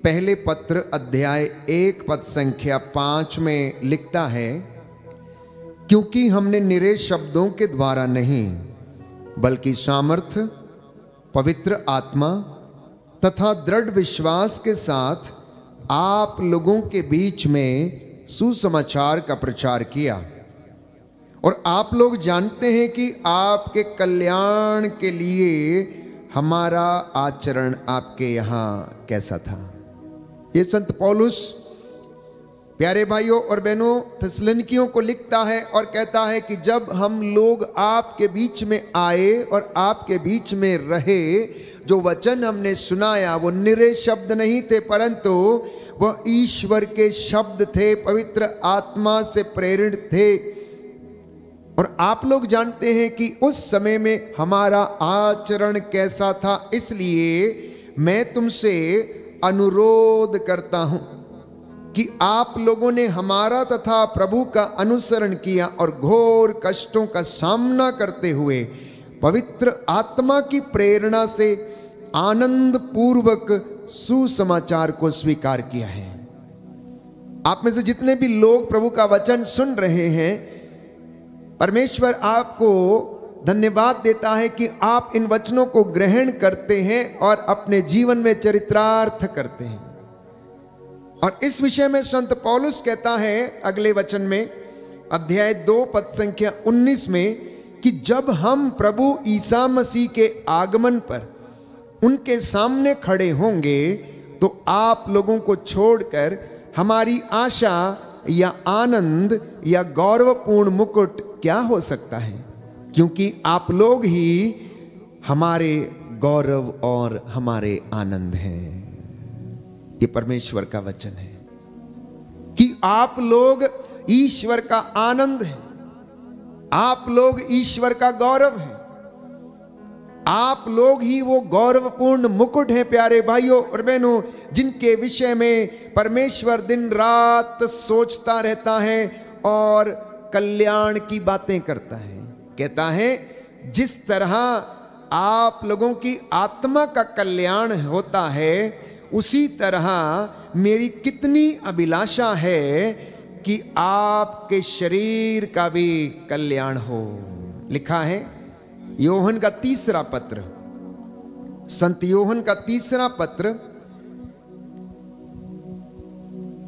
पहले पत्र अध्याय 1 पद संख्या 5 में लिखता है, क्योंकि हमने निरे शब्दों के द्वारा नहीं बल्कि सामर्थ्य, पवित्र आत्मा तथा दृढ़ विश्वास के साथ आप लोगों के बीच में सुसमाचार का प्रचार किया, और आप लोग जानते हैं कि आपके कल्याण के लिए हमारा आचरण आपके यहाँ कैसा था। ये संत पौलुस प्यारे भाइयों और बहनों थिस्सलुनीकियों को लिखता है और कहता है कि जब हम लोग आपके बीच में आए और आपके बीच में रहे, जो वचन हमने सुनाया वो निरे शब्द नहीं थे, परंतु वह ईश्वर के शब्द थे, पवित्र आत्मा से प्रेरित थे। और आप लोग जानते हैं कि उस समय में हमारा आचरण कैसा था, इसलिए मैं तुमसे अनुरोध करता हूं कि आप लोगों ने हमारा तथा प्रभु का अनुसरण किया और घोर कष्टों का सामना करते हुए पवित्र आत्मा की प्रेरणा से आनंद पूर्वक सुसमाचार को स्वीकार किया है। आप में से जितने भी लोग प्रभु का वचन सुन रहे हैं, परमेश्वर आपको धन्यवाद देता है कि आप इन वचनों को ग्रहण करते हैं और अपने जीवन में चरितार्थ करते हैं। और इस विषय में संत पौलुस कहता है अगले वचन में अध्याय 2 पद संख्या 19 में कि जब हम प्रभु ईसा मसीह के आगमन पर उनके सामने खड़े होंगे तो आप लोगों को छोड़कर हमारी आशा या आनंद या गौरवपूर्ण मुकुट क्या हो सकता है, क्योंकि आप लोग ही हमारे गौरव और हमारे आनंद हैं। ये परमेश्वर का वचन है कि आप लोग ईश्वर का आनंद हैं, आप लोग ईश्वर का गौरव हैं, आप लोग ही वो गौरवपूर्ण मुकुट हैं प्यारे भाइयों और बहनों, जिनके विषय में परमेश्वर दिन रात सोचता रहता है और कल्याण की बातें करता है। कहता है जिस तरह आप लोगों की आत्मा का कल्याण होता है, उसी तरह मेरी कितनी अभिलाषा है कि आपके शरीर का भी कल्याण हो। लिखा है योहन का 3रा पत्र, संत योहन का 3रा पत्र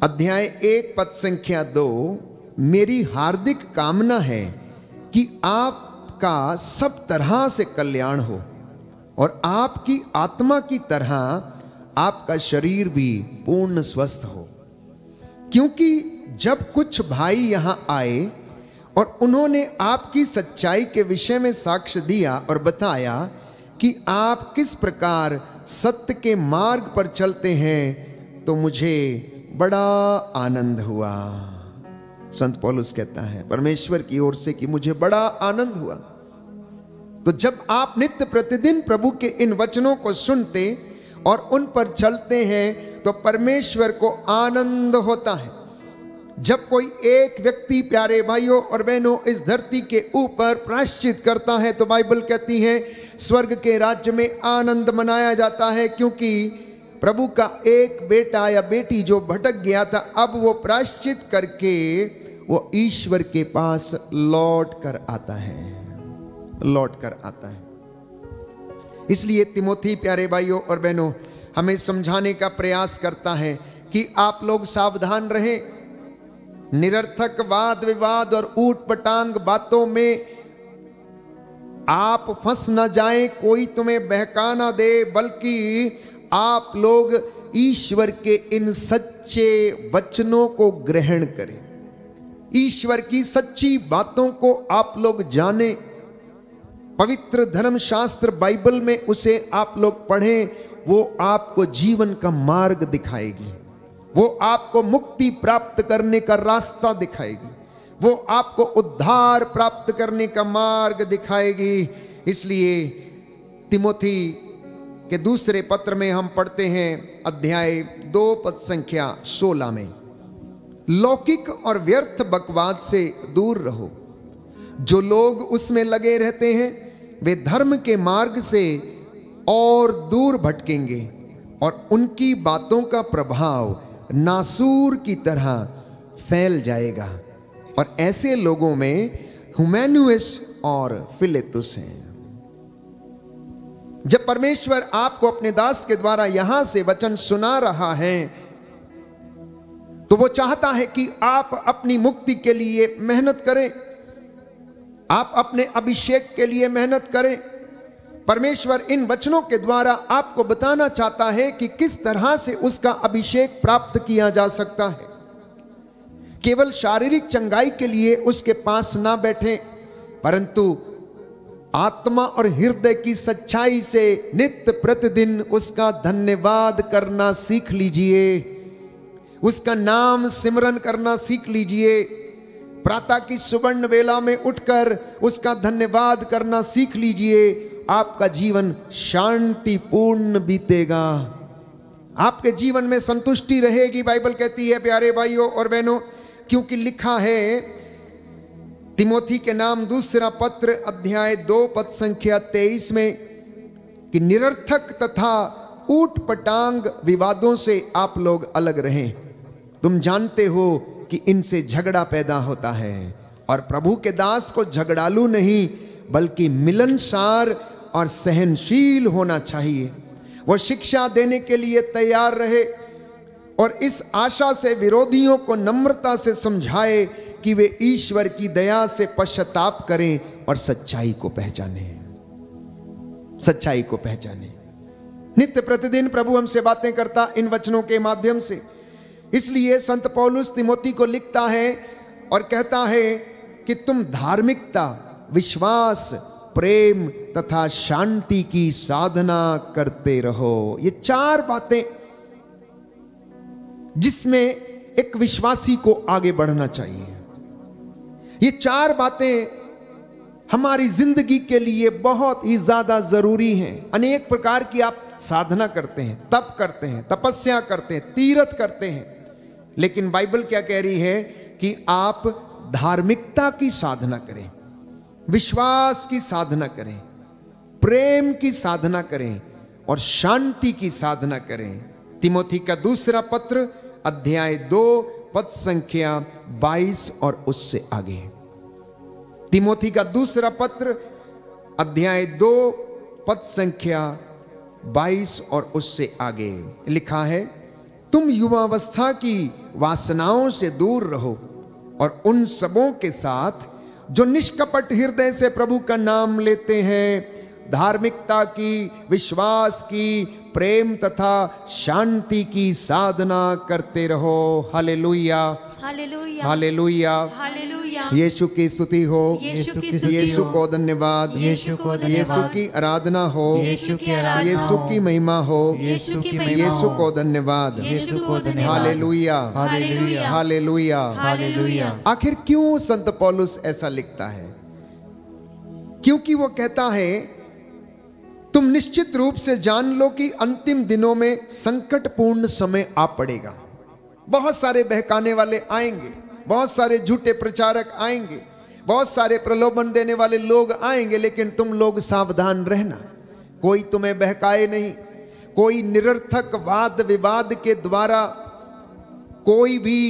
अध्याय 1 पद संख्या 2, मेरी हार्दिक कामना है कि आपका सब तरह से कल्याण हो और आपकी आत्मा की तरह आपका शरीर भी पूर्ण स्वस्थ हो, क्योंकि जब कुछ भाई यहां आए और उन्होंने आपकी सच्चाई के विषय में साक्ष्य दिया और बताया कि आप किस प्रकार सत्य के मार्ग पर चलते हैं, तो मुझे बड़ा आनंद हुआ। संत पौलुस कहता है परमेश्वर की ओर से कि मुझे बड़ा आनंद हुआ। तो जब आप नित्य प्रतिदिन प्रभु के इन वचनों को सुनते और उन पर चलते हैं तो परमेश्वर को आनंद होता है। जब कोई एक व्यक्ति प्यारे भाइयों और बहनों इस धरती के ऊपर प्रायश्चित करता है तो बाइबल कहती है स्वर्ग के राज्य में आनंद मनाया जाता है, क्योंकि प्रभु का एक बेटा या बेटी जो भटक गया था, अब वो प्रायश्चित करके वो ईश्वर के पास लौट कर आता है, लौट कर आता है। इसलिए तिमोथी प्यारे भाइयों और बहनों हमें समझाने का प्रयास करता है कि आप लोग सावधान रहें, निरर्थक वाद विवाद और ऊट पटांग बातों में आप फंस न जाएं, कोई तुम्हें बहका ना दे, बल्कि आप लोग ईश्वर के इन सच्चे वचनों को ग्रहण करें, ईश्वर की सच्ची बातों को आप लोग जानें पवित्र धर्मशास्त्र बाइबल में उसे आप लोग पढ़ें, वो आपको जीवन का मार्ग दिखाएगी, वो आपको मुक्ति प्राप्त करने का रास्ता दिखाएगी, वो आपको उद्धार प्राप्त करने का मार्ग दिखाएगी। इसलिए तिमोथी के दूसरे पत्र में हम पढ़ते हैं अध्याय 2 पद संख्या 16 में, लौकिक और व्यर्थ बकवाद से दूर रहो। जो लोग उसमें लगे रहते हैं वे धर्म के मार्ग से और दूर भटकेंगे और उनकी बातों का प्रभाव नासूर की तरह फैल जाएगा। और ऐसे लोगों में हुमैनुस और फिलेतुस हैं। जब परमेश्वर आपको अपने दास के द्वारा यहां से वचन सुना रहा है तो वो चाहता है कि आप अपनी मुक्ति के लिए मेहनत करें, आप अपने अभिषेक के लिए मेहनत करें। परमेश्वर इन वचनों के द्वारा आपको बताना चाहता है कि किस तरह से उसका अभिषेक प्राप्त किया जा सकता है। केवल शारीरिक चंगाई के लिए उसके पास ना बैठें, परंतु आत्मा और हृदय की सच्चाई से नित्य प्रतिदिन उसका धन्यवाद करना सीख लीजिए, उसका नाम सिमरन करना सीख लीजिए। प्रातः की सुवर्ण वेला में उठकर उसका धन्यवाद करना सीख लीजिए। आपका जीवन शांतिपूर्ण बीतेगा, आपके जीवन में संतुष्टि रहेगी। बाइबल कहती है प्यारे भाइयों और बहनों, क्योंकि लिखा है तिमोथी के नाम दूसरा पत्र अध्याय 2 पद संख्या 23 में कि निरर्थक तथा ऊट पटांग विवादों से आप लोग अलग रहें। तुम जानते हो कि इनसे झगड़ा पैदा होता है, और प्रभु के दास को झगड़ालू नहीं बल्कि मिलनसार और सहनशील होना चाहिए। वो शिक्षा देने के लिए तैयार रहे और इस आशा से विरोधियों को नम्रता से समझाए कि वे ईश्वर की दया से पश्चाताप करें और सच्चाई को पहचाने, सच्चाई को पहचाने। नित्य प्रतिदिन प्रभु हमसे बातें करता इन वचनों के माध्यम से। इसलिए संत पौलुस तिमोथी को लिखता है और कहता है कि तुम धार्मिकता, विश्वास, प्रेम तथा शांति की साधना करते रहो। ये 4 बातें जिसमें एक विश्वासी को आगे बढ़ना चाहिए। ये 4 बातें हमारी जिंदगी के लिए बहुत ही ज्यादा जरूरी हैं। अनेक प्रकार की आप साधना करते हैं, तप करते हैं, तपस्या करते हैं, तीर्थ करते हैं, लेकिन बाइबल क्या कह रही है कि आप धार्मिकता की साधना करें, विश्वास की साधना करें, प्रेम की साधना करें और शांति की साधना करें। तिमोथी का दूसरा पत्र अध्याय 2 पद संख्या 22 और उससे आगे। तिमोथी का दूसरा पत्र अध्याय 2 पद संख्या 22 और उससे आगे लिखा है, तुम युवावस्था की वासनाओं से दूर रहो और उन सबों के साथ जो निष्कपट हृदय से प्रभु का नाम लेते हैं धार्मिकता की, विश्वास की, प्रेम तथा शांति की साधना करते रहो। Hallelujah, hallelujah, hallelujah, hallelujah. यीशु की स्तुति हो, यीशु की स्तुति यीशु हो, को धन्यवाद, यीशु को धन्यवाद, यीशु की आराधना हो, यीशु की आराधना यीशु हो, की महिमा हो, यीशु की महिमा यीशु हो, को धन्यवाद। यीशु को धन्यवाद। Hallelujah, hallelujah, hallelujah. हालेलुया। आखिर क्यों संत पौलुस ऐसा लिखता है? क्योंकि वो कहता है तुम निश्चित रूप से जान लो कि अंतिम दिनों में संकटपूर्ण समय आ पड़ेगा। बहुत सारे बहकाने वाले आएंगे, बहुत सारे झूठे प्रचारक आएंगे, बहुत सारे प्रलोभन देने वाले लोग आएंगे, लेकिन तुम लोग सावधान रहना, कोई तुम्हें बहकाए नहीं। कोई निरर्थक वाद विवाद के द्वारा, कोई भी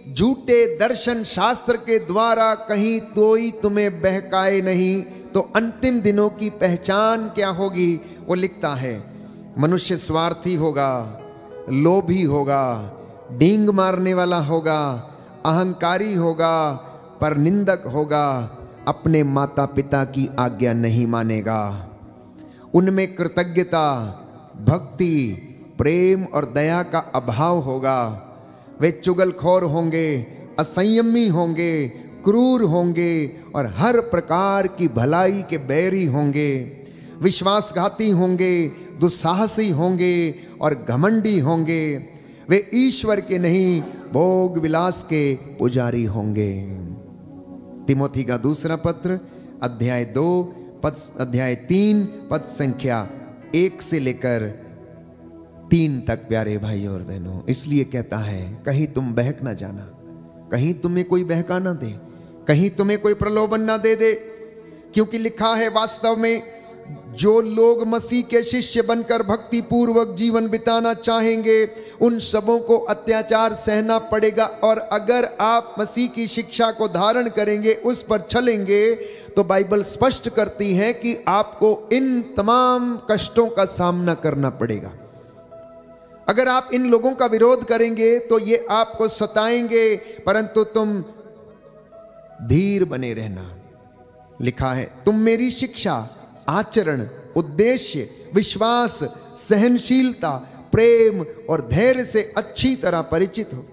झूठे दर्शन शास्त्र के द्वारा कहीं कोई तुम्हें बहकाए नहीं। तो अंतिम दिनों की पहचान क्या होगी? वो लिखता है मनुष्य स्वार्थी होगा, लोभी होगा, डींग मारने वाला होगा, अहंकारी होगा, परनिंदक होगा, अपने माता पिता की आज्ञा नहीं मानेगा। उनमें कृतज्ञता, भक्ति, प्रेम और दया का अभाव होगा। वे चुगलखोर होंगे, असंयमी होंगे, क्रूर होंगे और हर प्रकार की भलाई के बैरी होंगे, विश्वासघाती होंगे, दुस्साहसी होंगे और घमंडी होंगे। वे ईश्वर के नहीं भोग विलास के पुजारी होंगे। तिमोथी का दूसरा पत्र अध्याय 2 अध्याय 3 पद संख्या 1 से लेकर 3 तक। प्यारे भाइयों और बहनों, इसलिए कहता है कहीं तुम बहक ना जाना, कहीं तुम्हें कोई बहका ना दे, कहीं तुम्हें कोई प्रलोभन ना दे दे, क्योंकि लिखा है वास्तव में जो लोग मसीह के शिष्य बनकर भक्ति पूर्वक जीवन बिताना चाहेंगे उन सबों को अत्याचार सहना पड़ेगा। और अगर आप मसीह की शिक्षा को धारण करेंगे, उस पर चलेंगे, तो बाइबल स्पष्ट करती है कि आपको इन तमाम कष्टों का सामना करना पड़ेगा। अगर आप इन लोगों का विरोध करेंगे तो ये आपको सताएंगे, परंतु तुम धीर बने रहना। लिखा है तुम मेरी शिक्षा, आचरण, उद्देश्य, विश्वास, सहनशीलता, प्रेम और धैर्य से अच्छी तरह परिचित हो।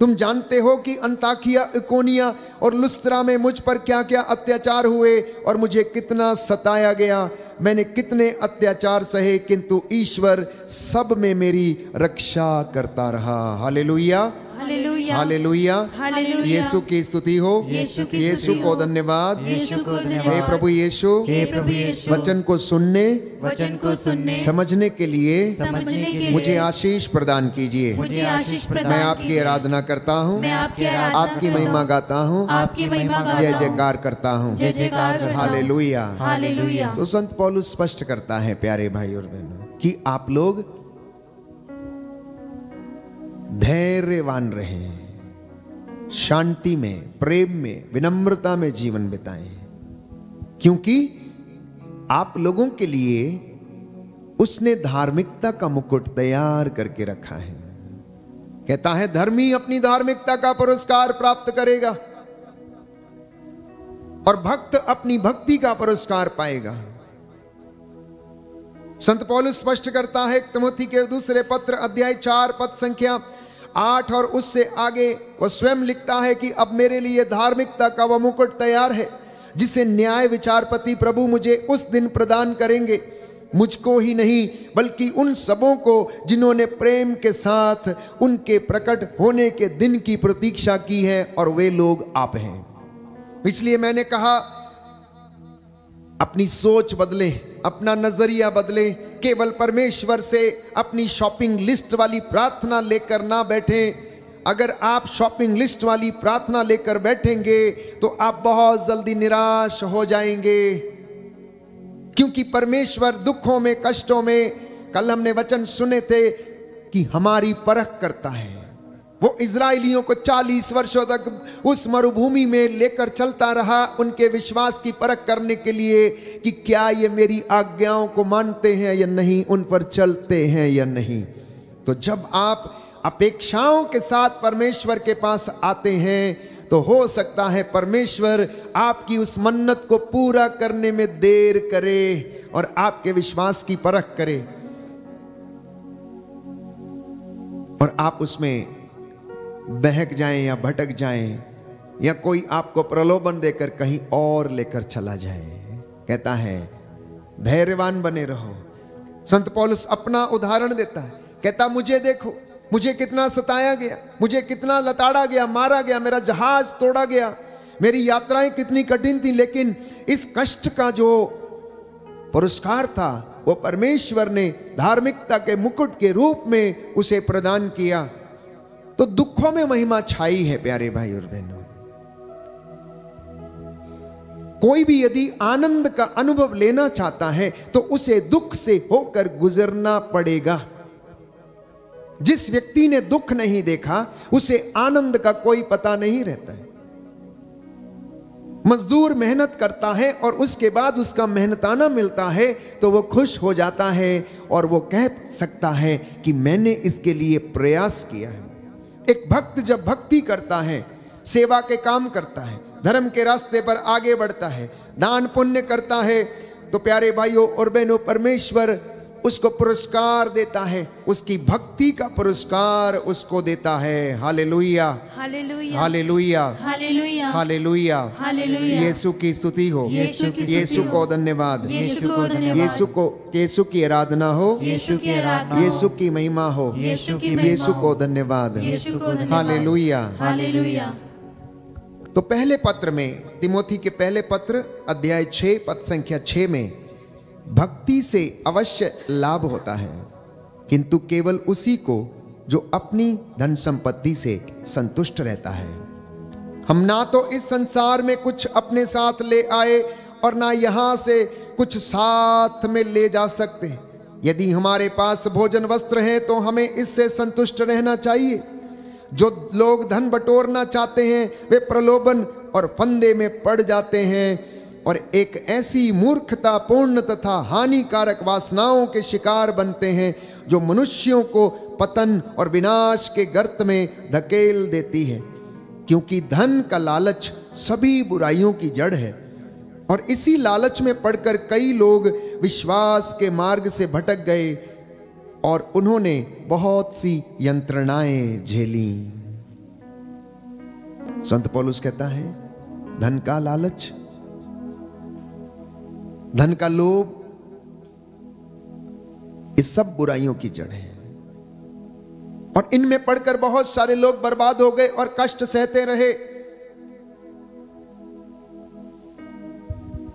तुम जानते हो कि अंताकिया, इकोनिया और लुस्त्रा में मुझ पर क्या क्या अत्याचार हुए और मुझे कितना सताया गया। मैंने कितने अत्याचार सहे, किंतु ईश्वर सब में मेरी रक्षा करता रहा। Hallelujah, hallelujah, hallelujah, hallelujah. यीशु की स्तुति हो, यीशु की यीशु स्तुति को हो। धन्यवाद। यीशु को हे धन्यवाद। प्रभु यीशु, हे प्रभु यीशु, वचन को सुनने, वचन को सुनने, समझने के लिए समझने के लिए मुझे आशीष प्रदान कीजिए। मुझे आशीष प्रदान मैं आपकी कीजिए। आराधना करता हूँ, मैं आपकी आराधना आपकी करता महिमा हूँ। गाता हूँ, आपकी महिमा गाता जय हूँ। जयकार करता हूँ। जय जयकार करता हूँ। Hallelujah, hallelujah. तो संत पौलुस स्पष्ट करता है प्यारे भाई और बहनों कि आप लोग धैर्यवान रहें, शांति में, प्रेम में, विनम्रता में जीवन बिताएं, क्योंकि आप लोगों के लिए उसने धार्मिकता का मुकुट तैयार करके रखा है। कहता है धर्मी अपनी धार्मिकता का पुरस्कार प्राप्त करेगा और भक्त अपनी भक्ति का पुरस्कार पाएगा। संत पौलुस स्पष्ट करता है तिमोथी के दूसरे पत्र अध्याय 4 पद संख्या 8 और उससे आगे वह स्वयं लिखता है कि अब मेरे लिए धार्मिकता का वह मुकुट तैयार है जिसे न्याय विचारपति प्रभु मुझे उस दिन प्रदान करेंगे। मुझको ही नहीं बल्कि उन सबों को जिन्होंने प्रेम के साथ उनके प्रकट होने के दिन की प्रतीक्षा की है, और वे लोग आप हैं। इसलिए मैंने कहा अपनी सोच बदलें, अपना नजरिया बदलें, केवल परमेश्वर से अपनी शॉपिंग लिस्ट वाली प्रार्थना लेकर ना बैठें। अगर आप शॉपिंग लिस्ट वाली प्रार्थना लेकर बैठेंगे तो आप बहुत जल्दी निराश हो जाएंगे, क्योंकि परमेश्वर दुखों में, कष्टों में, कल हमने वचन सुने थे कि हमारी परख करता है। वो इजराइलियों को 40 वर्षों तक उस मरुभूमि में लेकर चलता रहा, उनके विश्वास की परख करने के लिए कि क्या ये मेरी आज्ञाओं को मानते हैं या नहीं, उन पर चलते हैं या नहीं। तो जब आप अपेक्षाओं के साथ परमेश्वर के पास आते हैं तो हो सकता है परमेश्वर आपकी उस मन्नत को पूरा करने में देर करे और आपके विश्वास की परख करे, और आप उसमें बहक जाएं या भटक जाएं, या कोई आपको प्रलोभन देकर कहीं और लेकर चला जाए। कहता है धैर्यवान बने रहो। संत पौलुस अपना उदाहरण देता है, कहता मुझे देखो, मुझे कितना सताया गया, मुझे कितना लताड़ा गया, मारा गया, मेरा जहाज तोड़ा गया, मेरी यात्राएं कितनी कठिन थी, लेकिन इस कष्ट का जो पुरस्कार था वो परमेश्वर ने धार्मिकता के मुकुट के रूप में उसे प्रदान किया। तो दुखों में महिमा छाई है प्यारे भाई और बहनों। कोई भी यदि आनंद का अनुभव लेना चाहता है तो उसे दुख से होकर गुजरना पड़ेगा। जिस व्यक्ति ने दुख नहीं देखा उसे आनंद का कोई पता नहीं रहता है। मजदूर मेहनत करता है और उसके बाद उसका मेहनताना मिलता है तो वो खुश हो जाता है और वो कह सकता है कि मैंने इसके लिए प्रयास किया है। एक भक्त जब भक्ति करता है, सेवा के काम करता है, धर्म के रास्ते पर आगे बढ़ता है, दान पुण्य करता है, तो प्यारे भाइयों और बहनों परमेश्वर उसको पुरस्कार देता है, उसकी भक्ति का पुरस्कार उसको देता है। Hallelujah, hallelujah, hallelujah, hallelujah, hallelujah. Hallelujah. यीशु की स्तुति हो, यीशु की स्तुति यीशु हो। को धन्यवाद, यीशु को धन्यवाद। यीशु की आराधना हो, यीशु की आराधना, यीशु की महिमा हो, यीशु की महिमा यीशु हो। को धन्यवाद। यीशु को धन्यवाद। हालेलुया। हालेलुया। तो पहले पत्र में, तिमोथी के पहले पत्र अध्याय 6 पद संख्या 6 में, भक्ति से अवश्य लाभ होता है, किंतु केवल उसी को जो अपनी धन संपत्ति से संतुष्ट रहता है। हम ना तो इस संसार में कुछ अपने साथ ले आए और ना यहां से कुछ साथ में ले जा सकते। यदि हमारे पास भोजन वस्त्र है तो हमें इससे संतुष्ट रहना चाहिए। जो लोग धन बटोरना चाहते हैं वे प्रलोभन और फंदे में पड़ जाते हैं और एक ऐसी मूर्खतापूर्ण तथा हानिकारक वासनाओं के शिकार बनते हैं जो मनुष्यों को पतन और विनाश के गर्त में धकेल देती है। क्योंकि धन का लालच सभी बुराइयों की जड़ है और इसी लालच में पड़कर कई लोग विश्वास के मार्ग से भटक गए और उन्होंने बहुत सी यंत्रणाएं झेली। संत पौलुस कहता है, धन का लालच, धन का लोभ, इस सब बुराइयों की जड़ है और इनमें पड़कर बहुत सारे लोग बर्बाद हो गए और कष्ट सहते रहे।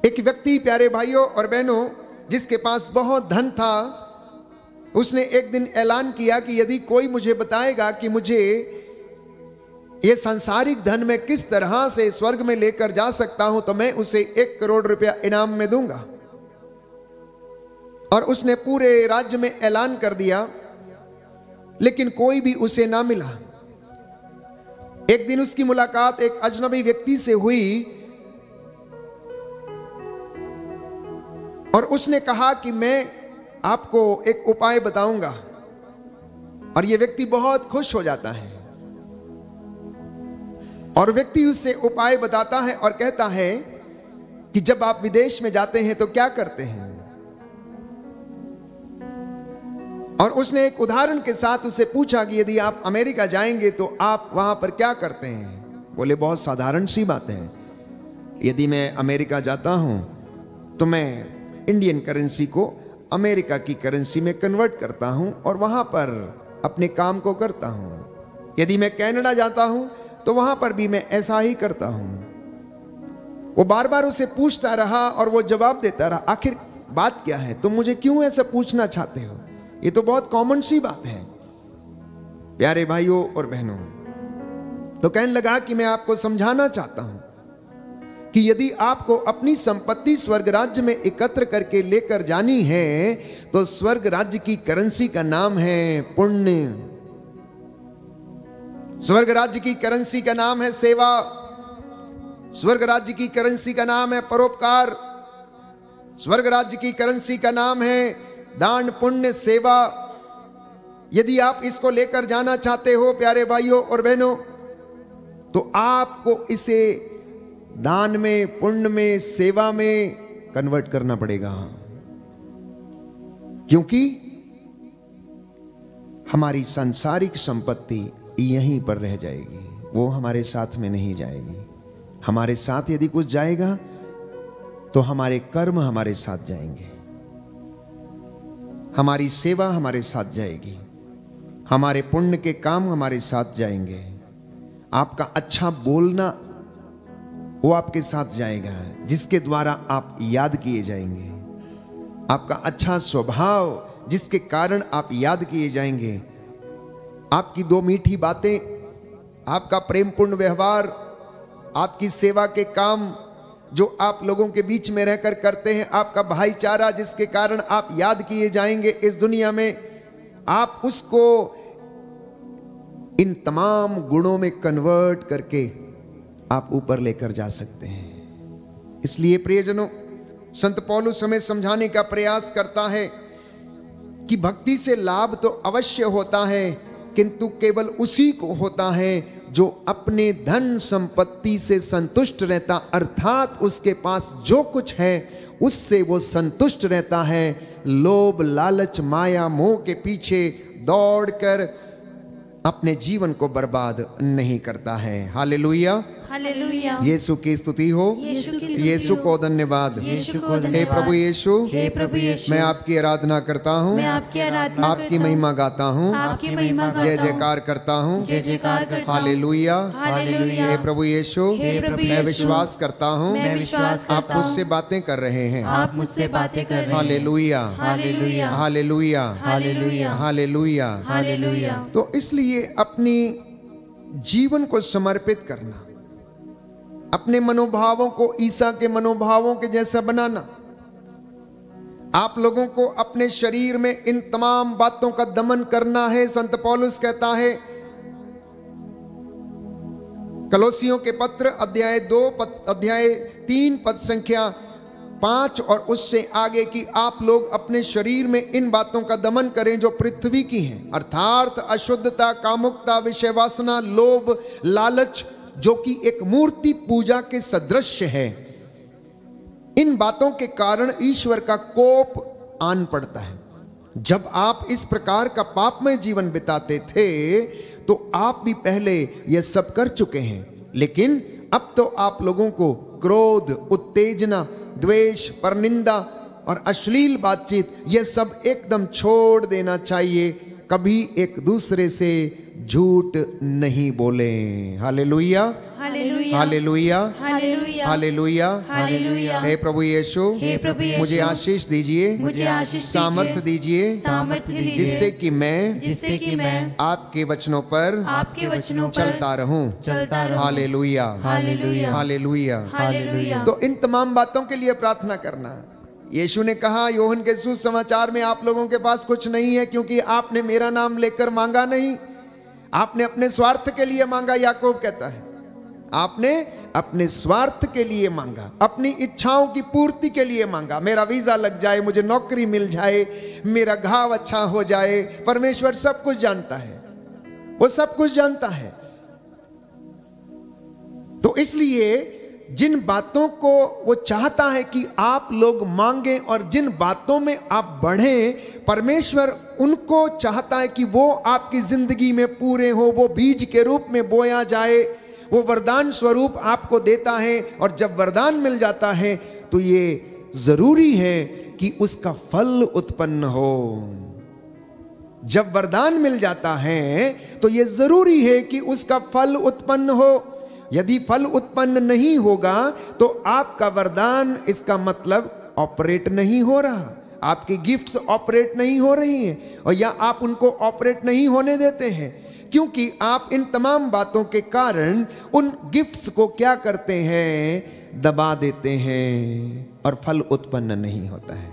एक व्यक्ति, प्यारे भाइयों और बहनों, जिसके पास बहुत धन था, उसने एक दिन ऐलान किया कि यदि कोई मुझे बताएगा कि मुझे ये सांसारिक धन में किस तरह से स्वर्ग में लेकर जा सकता हूं तो मैं उसे 1 करोड़ रुपया इनाम में दूंगा। और उसने पूरे राज्य में ऐलान कर दिया, लेकिन कोई भी उसे ना मिला। एक दिन उसकी मुलाकात एक अजनबी व्यक्ति से हुई और उसने कहा कि मैं आपको एक उपाय बताऊंगा। और यह व्यक्ति बहुत खुश हो जाता है और व्यक्ति उससे उपाय बताता है और कहता है कि जब आप विदेश में जाते हैं तो क्या करते हैं। और उसने एक उदाहरण के साथ उससे पूछा कि यदि आप अमेरिका जाएंगे तो आप वहां पर क्या करते हैं। बोले, बहुत साधारण सी बात है, यदि मैं अमेरिका जाता हूं तो मैं इंडियन करेंसी को अमेरिका की करेंसी में कन्वर्ट करता हूं और वहां पर अपने काम को करता हूं। यदि मैं कनाडा जाता हूं तो वहां पर भी मैं ऐसा ही करता हूं। वो बार बार उसे पूछता रहा और वो जवाब देता रहा, आखिर बात क्या है, तुम मुझे क्यों ऐसा पूछना चाहते हो, ये तो बहुत कॉमन सी बात है। प्यारे भाइयों और बहनों, तो कहने लगा कि मैं आपको समझाना चाहता हूं कि यदि आपको अपनी संपत्ति स्वर्ग राज्य में एकत्र करके लेकर जानी है तो स्वर्ग राज्य की करेंसी का नाम है पुण्य। स्वर्ग राज्य की करेंसी का नाम है सेवा। स्वर्ग राज्य की करेंसी का नाम है परोपकार। स्वर्ग राज्य की करेंसी का नाम है दान, पुण्य, सेवा। यदि आप इसको लेकर जाना चाहते हो प्यारे भाइयों और बहनों, तो आपको इसे दान में, पुण्य में, सेवा में कन्वर्ट करना पड़ेगा। क्योंकि हमारी सांसारिक संपत्ति यहीं पर रह जाएगी, वो हमारे साथ में नहीं जाएगी। हमारे साथ यदि कुछ जाएगा तो हमारे कर्म हमारे साथ जाएंगे, हमारी सेवा हमारे साथ जाएगी, हमारे पुण्य के काम हमारे साथ जाएंगे, आपका अच्छा बोलना वो आपके साथ जाएगा जिसके द्वारा आप याद किए जाएंगे, आपका अच्छा स्वभाव जिसके कारण आप याद किए जाएंगे, आपकी दो मीठी बातें, आपका प्रेमपूर्ण व्यवहार, आपकी सेवा के काम जो आप लोगों के बीच में रहकर करते हैं, आपका भाईचारा जिसके कारण आप याद किए जाएंगे इस दुनिया में, आप उसको इन तमाम गुणों में कन्वर्ट करके आप ऊपर लेकर जा सकते हैं। इसलिए प्रियजनों, संत पौलुस हमें समझाने का प्रयास करता है कि भक्ति से लाभ तो अवश्य होता है, किंतु केवल उसी को होता है जो अपने धन संपत्ति से संतुष्ट रहता, अर्थात उसके पास जो कुछ है उससे वो संतुष्ट रहता है, लोभ लालच माया मोह के पीछे दौड़कर अपने जीवन को बर्बाद नहीं करता है। Hallelujah, hallelujah. यीशु की स्तुति हो, यीशु की स्तुति यीशु हो। को धन्यवाद। यीशु को हे धन्यवाद। प्रभु यीशु, हे प्रभु यीशु, मैं आपकी आराधना करता हूँ, मैं आपकी आराधना आपकी करता हूँ, महिमा गाता हूँ, आपकी महिमा गाता जय हूँ, जयकार करता हूँ। जय जयकार करता हूँ। Hallelujah, hallelujah. हे प्रभु यीशु, हे प्रभु मैं यीशु, विश्वास करता हूँ मैं विश्वास आप करता हूँ, मुझसे बातें कर रहे हैं। आप मुझसे बातें कर रहे हैं। Hallelujah, hallelujah, hallelujah, hallelujah, hallelujah. Hallelujah. तो इसलिए अपनी जीवन को समर्पित करना, अपने मनोभावों को ईसा के मनोभावों के जैसा बनाना, आप लोगों को अपने शरीर में इन तमाम बातों का दमन करना है। संत पौलुस कहता है कलोसियों के पत्र अध्याय 3 पद संख्या 5 और उससे आगे की, आप लोग अपने शरीर में इन बातों का दमन करें जो पृथ्वी की हैं, अर्थात अशुद्धता, कामुकता, विषय वासना, लोभ, लालच, जो कि एक मूर्ति पूजा के सदृश है। इन बातों के कारण ईश्वर का कोप आन पड़ता है। जब आप इस प्रकार का पापमय जीवन बिताते थे तो आप भी पहले यह सब कर चुके हैं, लेकिन अब तो आप लोगों को क्रोध, उत्तेजना, द्वेष, परनिंदा और अश्लील बातचीत, यह सब एकदम छोड़ देना चाहिए। कभी एक दूसरे से झूठ नहीं बोले। Hallelujah, hallelujah, hallelujah, hallelujah, hallelujah, hallelujah. हे प्रभु यीशु, हे प्रभु यीशु, मुझे आशीष दीजिए, मुझे आशीष सामर्थ्य दीजिए, सामर्थ्य दीजिए, जिससे कि मैं जिससे कि मैं आपके वचनों पर आपके वचनों पर चलता रहूं। चलता रहूं। Hallelujah, hallelujah, hallelujah. हालेलुया। तो इन तमाम बातों के लिए प्रार्थना करना। यीशु ने कहा यूहन्ना के सुसमाचार में, आप लोगों के पास कुछ नहीं है क्योंकि आपने मेरा नाम लेकर मांगा नहीं, आपने अपने स्वार्थ के लिए मांगा। याकूब कहता है आपने अपने स्वार्थ के लिए मांगा, अपनी इच्छाओं की पूर्ति के लिए मांगा। मेरा वीजा लग जाए, मुझे नौकरी मिल जाए, मेरा घाव अच्छा हो जाए। परमेश्वर सब कुछ जानता है, वो सब कुछ जानता है। तो इसलिए जिन बातों को वो चाहता है कि आप लोग मांगे और जिन बातों में आप बढ़ें, परमेश्वर उनको चाहता है कि वो आपकी जिंदगी में पूरे हो, वो बीज के रूप में बोया जाए, वो वरदान स्वरूप आपको देता है। और जब वरदान मिल जाता है तो ये जरूरी है कि उसका फल उत्पन्न हो। जब वरदान मिल जाता है तो ये जरूरी है कि उसका फल उत्पन्न हो। यदि फल उत्पन्न नहीं होगा तो आपका वरदान, इसका मतलब ऑपरेट नहीं हो रहा, आपकी गिफ्ट्स ऑपरेट नहीं हो रही हैं, और या आप उनको ऑपरेट नहीं होने देते हैं, क्योंकि आप इन तमाम बातों के कारण उन गिफ्ट्स को क्या करते हैं, दबा देते हैं और फल उत्पन्न नहीं होता है।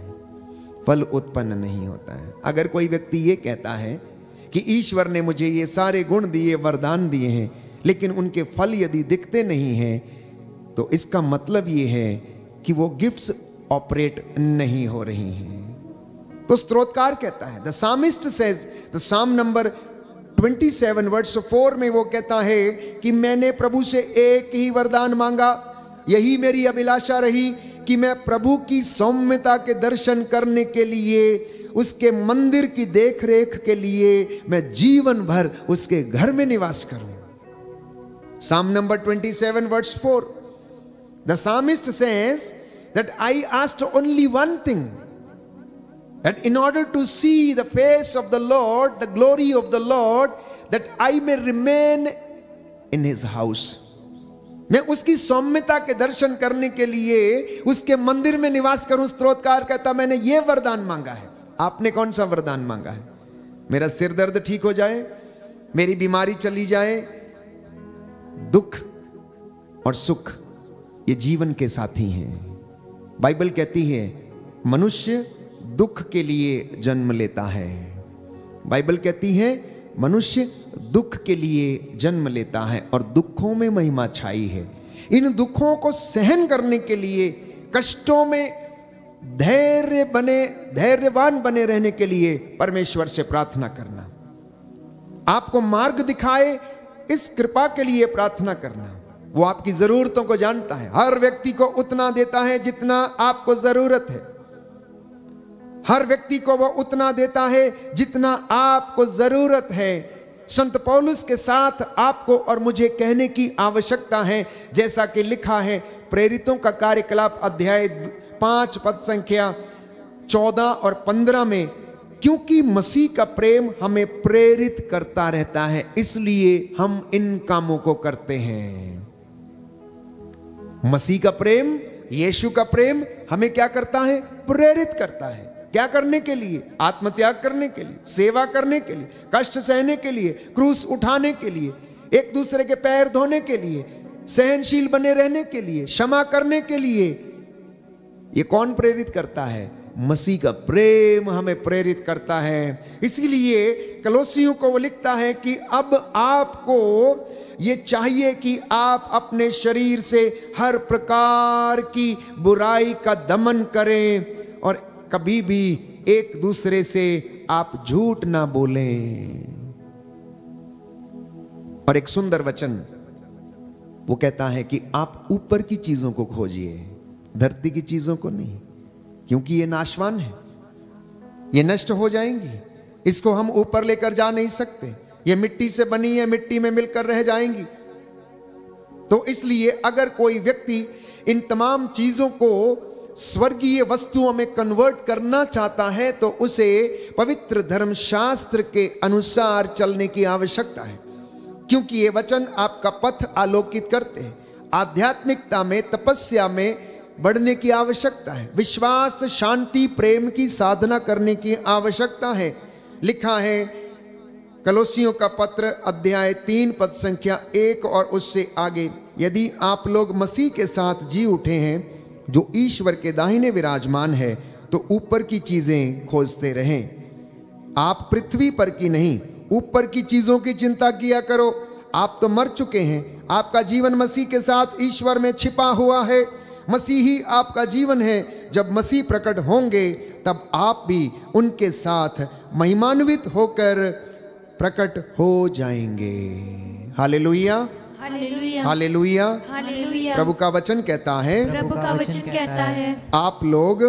फल उत्पन्न नहीं होता है। अगर कोई व्यक्ति ये कहता है कि ईश्वर ने मुझे ये सारे गुण दिए, वरदान दिए हैं, लेकिन उनके फल यदि दिखते नहीं हैं, तो इसका मतलब ये है कि वो गिफ्ट्स ऑपरेट नहीं हो रही हैं। तो स्तोत्रकार कहता है, द सामिस्ट सेज, द साम नंबर 27 वर्स 4 में वो कहता है कि मैंने प्रभु से एक ही वरदान मांगा, यही मेरी अभिलाषा रही कि मैं प्रभु की सौम्यता के दर्शन करने के लिए, उसके मंदिर की देखरेख के लिए मैं जीवन भर उसके घर में निवास करूं। Psalm number 27 verse 4, the psalmist says that I asked only one thing, that in order to see the face of the Lord, the glory of the Lord, that I may remain in his house. मैं उसकी सौम्यता के दर्शन करने के लिए उसके मंदिर में निवास करूं। स्तोत्रकार कहता मैंने ये वरदान मांगा है। आपने कौन सा वरदान मांगा है? मेरा सिर दर्द ठीक हो जाए, मेरी बीमारी चली जाए। दुख और सुख ये जीवन के साथी हैं। बाइबल कहती है मनुष्य दुख के लिए जन्म लेता है। बाइबल कहती है मनुष्य दुख के लिए जन्म लेता है और दुखों में महिमा छाई है। इन दुखों को सहन करने के लिए, कष्टों में धैर्यवान बने रहने के लिए परमेश्वर से प्रार्थना करना। आपको मार्ग दिखाए, इस कृपा के लिए प्रार्थना करना। वो आपकी जरूरतों को जानता है, हर व्यक्ति को उतना देता है जितना आपको जरूरत है। हर व्यक्ति को वो उतना देता है जितना आपको जरूरत है। संत पौलुस के साथ आपको और मुझे कहने की आवश्यकता है, जैसा कि लिखा है प्रेरितों का कार्यकलाप अध्याय 5 पद संख्या 14 और 15 में, क्योंकि मसीह का प्रेम हमें प्रेरित करता रहता है, इसलिए हम इन कामों को करते हैं। मसीह का प्रेम, यीशु का प्रेम हमें क्या करता है? प्रेरित करता है। क्या करने के लिए? आत्मत्याग करने के लिए, सेवा करने के लिए, कष्ट सहने के लिए, क्रूस उठाने के लिए, एक दूसरे के पैर धोने के लिए, सहनशील बने रहने के लिए, क्षमा करने के लिए। ये कौन प्रेरित करता है? मसीह का प्रेम हमें प्रेरित करता है। इसीलिए कलोसियों को वो लिखता है कि अब आपको ये चाहिए कि आप अपने शरीर से हर प्रकार की बुराई का दमन करें और कभी भी एक दूसरे से आप झूठ ना बोलें। और एक सुंदर वचन वो कहता है कि आप ऊपर की चीजों को खोजिए, धरती की चीजों को नहीं, क्योंकि ये नाशवान है, ये नष्ट हो जाएंगी। इसको हम ऊपर लेकर जा नहीं सकते, ये मिट्टी से बनी है, मिट्टी में मिलकर रह जाएंगी। तो इसलिए अगर कोई व्यक्ति इन तमाम चीजों को स्वर्गीय वस्तुओं में कन्वर्ट करना चाहता है तो उसे पवित्र धर्मशास्त्र के अनुसार चलने की आवश्यकता है, क्योंकि ये वचन आपका पथ आलोकित करते हैं। आध्यात्मिकता में, तपस्या में बढ़ने की आवश्यकता है, विश्वास, शांति, प्रेम की साधना करने की आवश्यकता है। लिखा है कलोसियों का पत्र अध्याय 3 पद संख्या 1 और उससे आगे, यदि आप लोग मसीह के साथ जी उठे हैं जो ईश्वर के दाहिने विराजमान है, तो ऊपर की चीजें खोजते रहें। आप पृथ्वी पर की नहीं, ऊपर की चीजों की चिंता किया करो। आप तो मर चुके हैं, आपका जीवन मसीह के साथ ईश्वर में छिपा हुआ है। मसीह ही आपका जीवन है। जब मसीह प्रकट होंगे तब आप भी उनके साथ महिमान्वित होकर प्रकट हो जाएंगे। Hallelujah, hallelujah, hallelujah. हालेलुया। प्रभु का वचन कहता है, प्रभु का वचन कहता है, आप लोग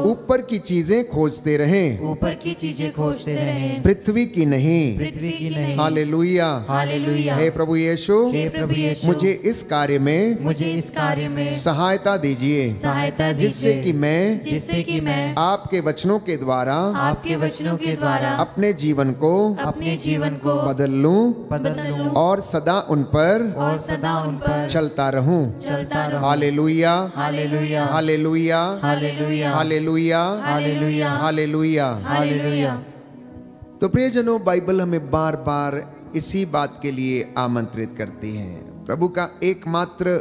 ऊपर की चीजें खोजते रहें, ऊपर की चीजें खोजते रहें, पृथ्वी की नहीं। पृथ्वी की नहीं। Hallelujah, hallelujah. हे प्रभु यीशु, हे प्रभु यीशु, मुझे इस कार्य में मुझे इस कार्य में सहायता दीजिए, सहायता जिससे दीजिए, कि मैं आपके वचनों के द्वारा आपके वचनों के द्वारा अपने जीवन को अपने जीवन को बदल लूं और सदा उन पर सदा उन पर चलता रहूं। Hallelujah, hallelujah, hallelujah, hallelujah, hallelujah, hallelujah, hallelujah. Hallelujah. तो प्रियजनों, बाइबल हमें बार बार इसी बात के लिए आमंत्रित करती है। प्रभु का एकमात्र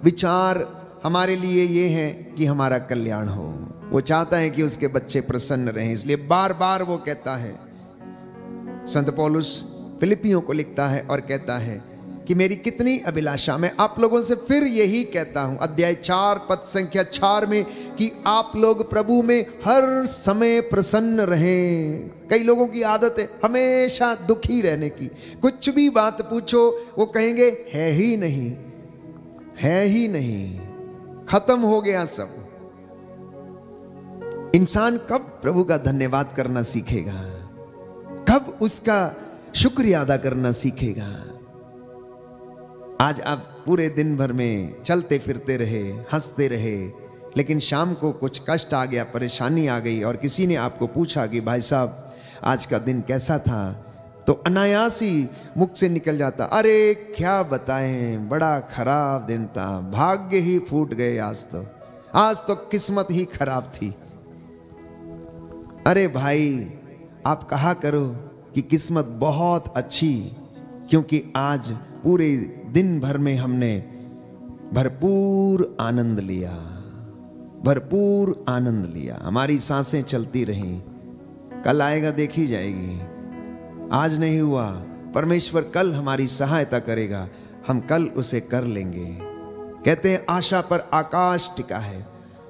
विचार हमारे लिए ये है कि हमारा कल्याण हो। वो चाहता है कि उसके बच्चे प्रसन्न रहें, इसलिए बार बार वो कहता है। संत पौलुस फिलिपियों को लिखता है और कहता है कि मेरी कितनी अभिलाषा, मैं आप लोगों से फिर यही कहता हूं, अध्याय 4 पद संख्या 4 में, कि आप लोग प्रभु में हर समय प्रसन्न रहें। कई लोगों की आदत है हमेशा दुखी रहने की। कुछ भी बात पूछो वो कहेंगे है ही नहीं, है ही नहीं, खत्म हो गया सब। इंसान कब प्रभु का धन्यवाद करना सीखेगा? कब उसका शुक्रिया अदा करना सीखेगा? आज आप पूरे दिन भर में चलते फिरते रहे, हंसते रहे, लेकिन शाम को कुछ कष्ट आ गया, परेशानी आ गई और किसी ने आपको पूछा कि भाई साहब आज का दिन कैसा था, तो अनायास ही मुख से निकल जाता, अरे क्या बताएं, बड़ा खराब दिन था, भाग्य ही फूट गए, आज तो किस्मत ही खराब थी। अरे भाई, आप कहा करो कि किस्मत बहुत अच्छी, क्योंकि आज पूरे दिन भर में हमने भरपूर आनंद लिया, भरपूर आनंद लिया। हमारी सांसें चलती रहीं। कल आएगा देखी जाएगी, आज नहीं हुआ, परमेश्वर कल हमारी सहायता करेगा, हम कल उसे कर लेंगे। कहते हैं आशा पर आकाश टिका है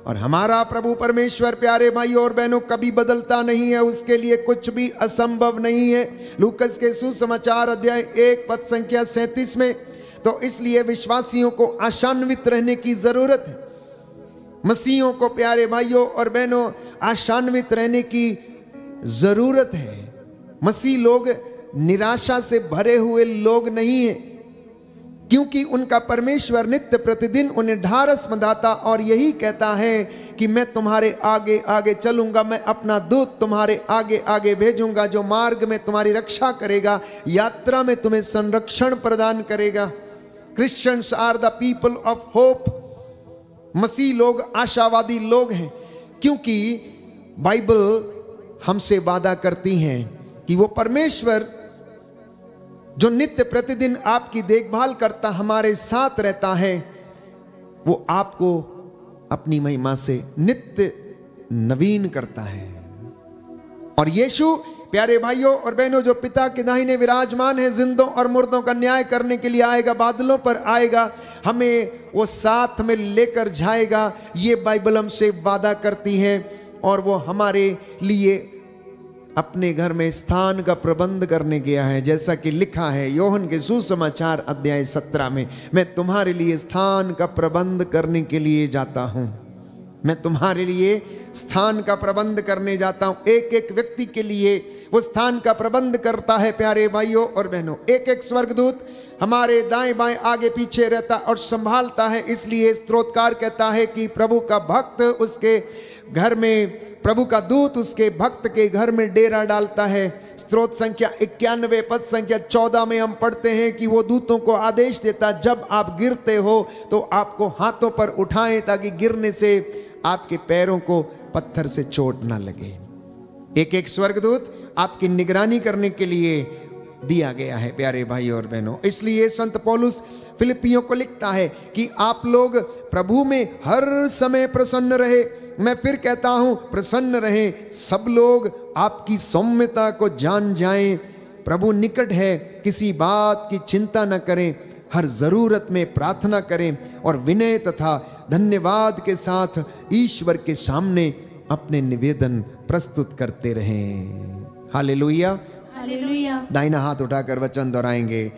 और हमारा प्रभु परमेश्वर प्यारे भाइयों और बहनों कभी बदलता नहीं है, उसके लिए कुछ भी असंभव नहीं है। लूकस के सुसमाचार अध्याय 1 पद संख्या 37 में। तो इसलिए विश्वासियों को आशान्वित रहने की जरूरत है। मसीहों को प्यारे भाइयों और बहनों आशान्वित रहने की जरूरत है। मसीह लोग निराशा से भरे हुए लोग नहीं हैं, क्योंकि उनका परमेश्वर नित्य प्रतिदिन उन्हें ढारस बंधाता और यही कहता है कि मैं तुम्हारे आगे आगे चलूंगा, मैं अपना दूत तुम्हारे आगे आगे भेजूंगा जो मार्ग में तुम्हारी रक्षा करेगा, यात्रा में तुम्हें संरक्षण प्रदान करेगा। Christians are the people of hope. मसीह लोग आशावादी लोग हैं, क्योंकि बाइबल हमसे वादा करती हैं कि वो परमेश्वर जो नित्य प्रतिदिन आपकी देखभाल करता हमारे साथ रहता है, वो आपको अपनी महिमा से नित्य नवीन करता है। और यीशु प्यारे भाइयों और बहनों जो पिता के दाहिने विराजमान है, जिंदों और मुर्दों का न्याय करने के लिए आएगा, बादलों पर आएगा, हमें वो साथ में लेकर जाएगा, ये बाइबल हमसे वादा करती है। और वो हमारे लिए अपने घर में स्थान का प्रबंध करने गया है, जैसा कि लिखा है योहन के सुसमाचार अध्याय 17 में, मैं तुम्हारे लिए स्थान का प्रबंध करने के लिए जाता हूं। मैं तुम्हारे लिए स्थान का प्रबंध करने जाता हूं। एक एक व्यक्ति के लिए वो स्थान का प्रबंध करता है प्यारे भाइयों और बहनों। एक एक स्वर्गदूत हमारे दाएं बाएं आगे पीछे रहता और संभालता है। इसलिए स्तोत्रकार कहता है कि प्रभु का भक्त उसके घर में, प्रभु का दूत उसके भक्त के घर में डेरा डालता है। स्तोत्र संख्या 91 पद संख्या 14 में हम पढ़ते हैं कि वो दूतों को आदेश देता, जब आप गिरते हो तो आपको हाथों पर उठाएं ताकि गिरने से आपके पैरों को पत्थर से चोट ना लगे। एक एक स्वर्गदूत आपकी निगरानी करने के लिए दिया गया है प्यारे भाई और बहनों। इसलिए संत पौलुस फिलिपियों को लिखता है कि आप लोग प्रभु में हर समय प्रसन्न रहे। मैं फिर कहता हूं प्रसन्न रहें। सब लोग आपकी सौम्यता को जान जाएं। प्रभु निकट है, किसी बात की चिंता न करें, हर जरूरत में प्रार्थना करें और विनय तथा धन्यवाद के साथ ईश्वर के सामने अपने निवेदन प्रस्तुत करते रहें। Hallelujah, hallelujah. दाहिना हाथ उठाकर वचन दोहराएंगे।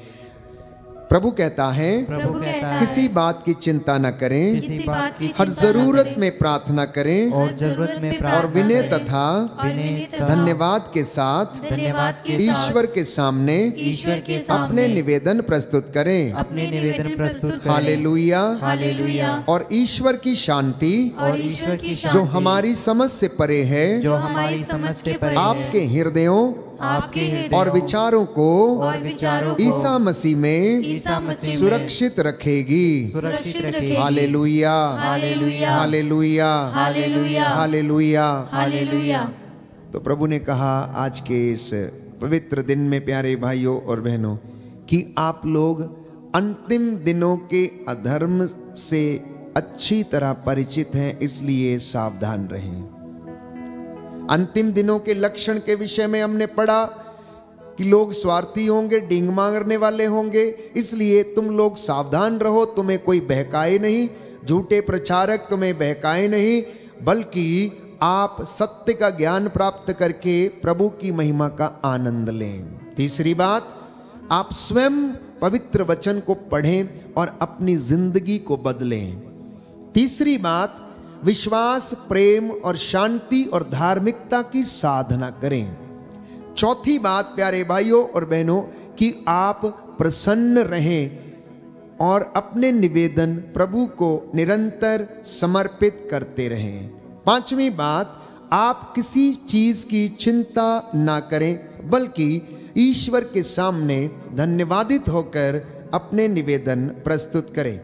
प्रभु कहता है प्रभु कहता है किसी बात की चिंता न करें, किसी बात की हर चिंता न जरूरत करें, में प्रार्थना करें और जरूरत में और प्रार्थना विनय करें। तथा विनय तथा धन्यवाद के साथ धन्यवाद के साथ ईश्वर के सामने ईश्वर के अपने सामने निवेदन प्रस्तुत करें। अपने निवेदन प्रस्तुत करें। हालेलुया। हालेलुया। और ईश्वर की शांति और ईश्वर की जो शांति हमारी समझ से परे है, जो हमारी समझ के परे है, आपके हृदयों आपके हृदय और विचारों को और विचारों को ईसा मसीह में ईसा मसीह में सुरक्षित रखेगी। सुरक्षित रखेगी। Hallelujah, hallelujah. Hallelujah, hallelujah. Hallelujah. Hallelujah. तो प्रभु ने कहा आज के इस पवित्र दिन में प्यारे भाइयों और बहनों कि आप लोग अंतिम दिनों के अधर्म से अच्छी तरह परिचित हैं, इसलिए सावधान रहें। अंतिम दिनों के लक्षण के विषय में हमने पढ़ा कि लोग स्वार्थी होंगे, डींग मारने वाले होंगे, इसलिए तुम लोग सावधान रहो, तुम्हें कोई बहकाए नहीं, झूठे प्रचारक तुम्हें बहकाए नहीं, बल्कि आप सत्य का ज्ञान प्राप्त करके प्रभु की महिमा का आनंद लें। तीसरी बात, आप स्वयं पवित्र वचन को पढ़ें और अपनी जिंदगी को बदलें। तीसरी बात, विश्वास, प्रेम और शांति और धार्मिकता की साधना करें। चौथी बात प्यारे भाइयों और बहनों कि आप प्रसन्न रहें और अपने निवेदन प्रभु को निरंतर समर्पित करते रहें। पांचवी बात, आप किसी चीज की चिंता ना करें, बल्कि ईश्वर के सामने धन्यवादित होकर अपने निवेदन प्रस्तुत करें।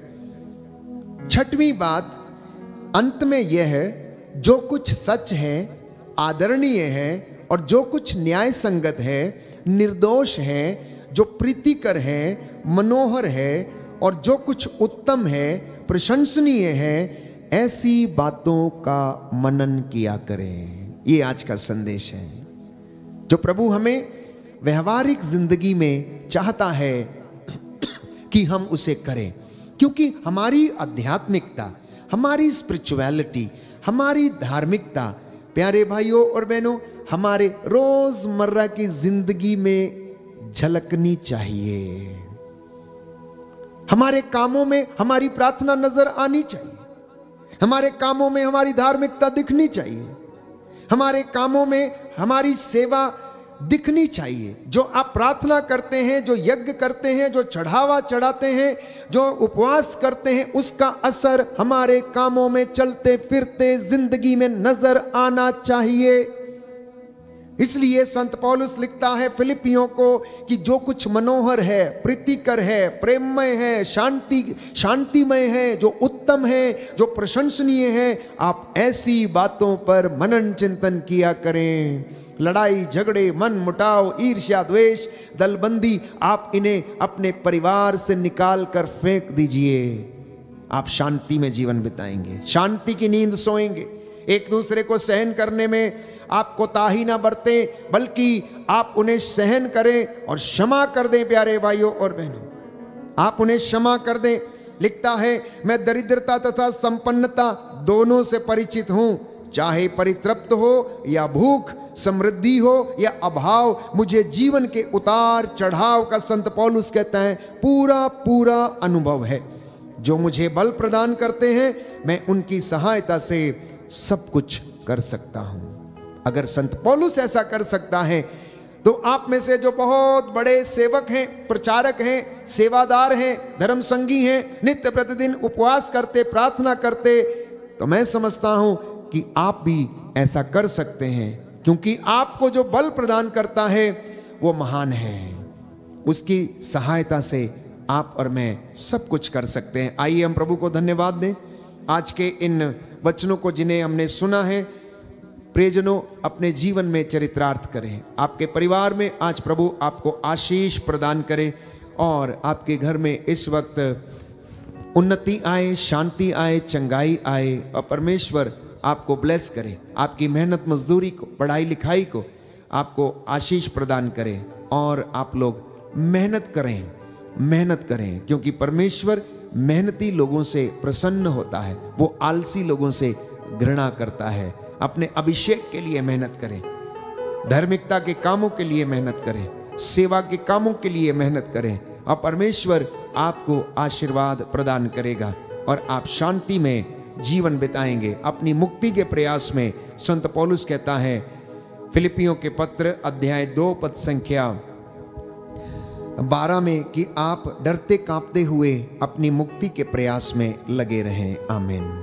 छठवीं बात, अंत में यह है, जो कुछ सच है, आदरणीय है और जो कुछ न्याय संगत है, निर्दोष है, जो प्रीतिकर है, मनोहर है और जो कुछ उत्तम है, प्रशंसनीय है, ऐसी बातों का मनन किया करें। ये आज का संदेश है जो प्रभु हमें व्यवहारिक जिंदगी में चाहता है कि हम उसे करें, क्योंकि हमारी आध्यात्मिकता, हमारी स्पिरिचुअलिटी, हमारी धार्मिकता प्यारे भाइयों और बहनों हमारे रोजमर्रा की जिंदगी में झलकनी चाहिए। हमारे कामों में हमारी प्रार्थना नजर आनी चाहिए, हमारे कामों में हमारी धार्मिकता दिखनी चाहिए, हमारे कामों में हमारी सेवा दिखनी चाहिए। जो आप प्रार्थना करते हैं, जो यज्ञ करते हैं, जो चढ़ावा चढ़ाते हैं, जो उपवास करते हैं, उसका असर हमारे कामों में चलते फिरते जिंदगी में नजर आना चाहिए। इसलिए संत पौलुस लिखता है फिलिपियों को कि जो कुछ मनोहर है, प्रीतिकर है, प्रेममय है, शांतिमय है, जो उत्तम है, जो प्रशंसनीय है, आप ऐसी बातों पर मनन चिंतन किया करें। लड़ाई झगड़े, मन मुटाव, ईर्ष्या, द्वेष, दलबंदी, आप इन्हें अपने परिवार से निकाल कर फेंक दीजिए। आप शांति में जीवन बिताएंगे, शांति की नींद सोएंगे। एक दूसरे को सहन करने में आप कोताही ना बरतें, बल्कि आप उन्हें सहन करें और क्षमा कर दें। प्यारे भाइयों और बहनों, आप उन्हें क्षमा कर दें। लिखता है, मैं दरिद्रता तथा संपन्नता दोनों से परिचित हूं, चाहे परितृप्त हो या भूख, समृद्धि हो या अभाव, मुझे जीवन के उतार चढ़ाव का संत पौलुस कहता है पूरा पूरा अनुभव है। जो मुझे बल प्रदान करते हैं, मैं उनकी सहायता से सब कुछ कर सकता हूं। अगर संत पौलुस ऐसा कर सकता है, तो आप में से जो बहुत बड़े सेवक हैं, प्रचारक हैं, सेवादार हैं, धर्म संगी हैं, नित्य प्रतिदिन उपवास करते, प्रार्थना करते, तो मैं समझता हूं कि आप भी ऐसा कर सकते हैं, क्योंकि आपको जो बल प्रदान करता है वो महान है। उसकी सहायता से आप और मैं सब कुछ कर सकते हैं। आइए हम प्रभु को धन्यवाद दें आज के इन वचनों को जिन्हें हमने सुना है। प्रियजनों, अपने जीवन में चरितार्थ करें। आपके परिवार में आज प्रभु आपको आशीष प्रदान करे और आपके घर में इस वक्त उन्नति आए, शांति आए, चंगाई आए और परमेश्वर आपको ब्लेस करे। आपकी मेहनत मजदूरी को, पढ़ाई लिखाई को आपको आशीष प्रदान करे और आप लोग मेहनत करें, क्योंकि परमेश्वर मेहनती लोगों से प्रसन्न होता है, वो आलसी लोगों से घृणा करता है। अपने अभिषेक के लिए मेहनत करें, धार्मिकता के कामों के लिए मेहनत करें, सेवा के कामों के लिए मेहनत करें और परमेश्वर आपको आशीर्वाद प्रदान करेगा और आप शांति में जीवन बिताएंगे। अपनी मुक्ति के प्रयास में संत पौलुस कहता है फिलिपियों के पत्र अध्याय 2 पद संख्या 12 में कि आप डरते कांपते हुए अपनी मुक्ति के प्रयास में लगे रहें। आमीन।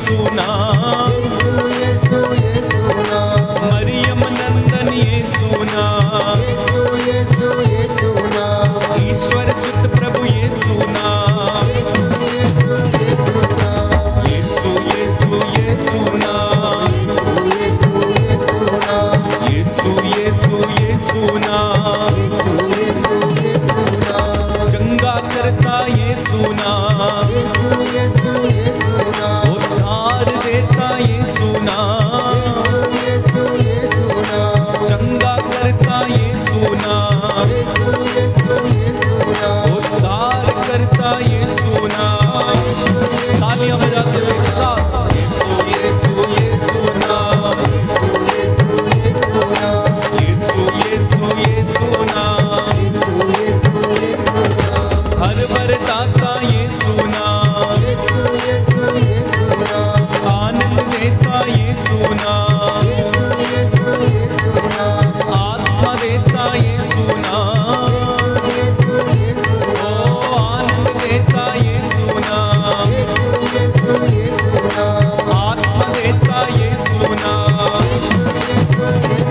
यीशु नाम, यीशु यीशु यीशु नाम, मरियम नंदन यीशु नाम, यीशु यीशु यीशु नाम, ईश्वर सुत प्रभु यीशु नाम, यीशु यीशु नाम, यीशु यीशु यीशु नाम, यीशु यीशु नाम, यीशु यीशु यीशु नाम, यीशु यीशु नाम, चंगा करता यीशु नाम, यीशु यीशु यीशु नाम, उद्धार देता यीशु नाम, यीशु यीशु नाम, चंगा करता यीशु नाम, यीशु यीशु यीशु नाम, उद्धार करता यीशु नाम। तालियां बजाते हुए एक साथ यीशु यीशु यीशु नाम, यीशु यीशु नाम, यीशु यीशु यीशु नाम, यीशु यीशु यीशु नाम, हर वरदाता यीशु नाम, यीशु यीशु यीशु नाम, आनंद देता यीशु नाम, यीशु यीशु यीशु नाम, आत्मा देता यीशु नाम, यीशु यीशु ओ आनंद देता यीशु नाम, यीशु यीशु यीशु नाम, आत्मा देता यीशु नाम।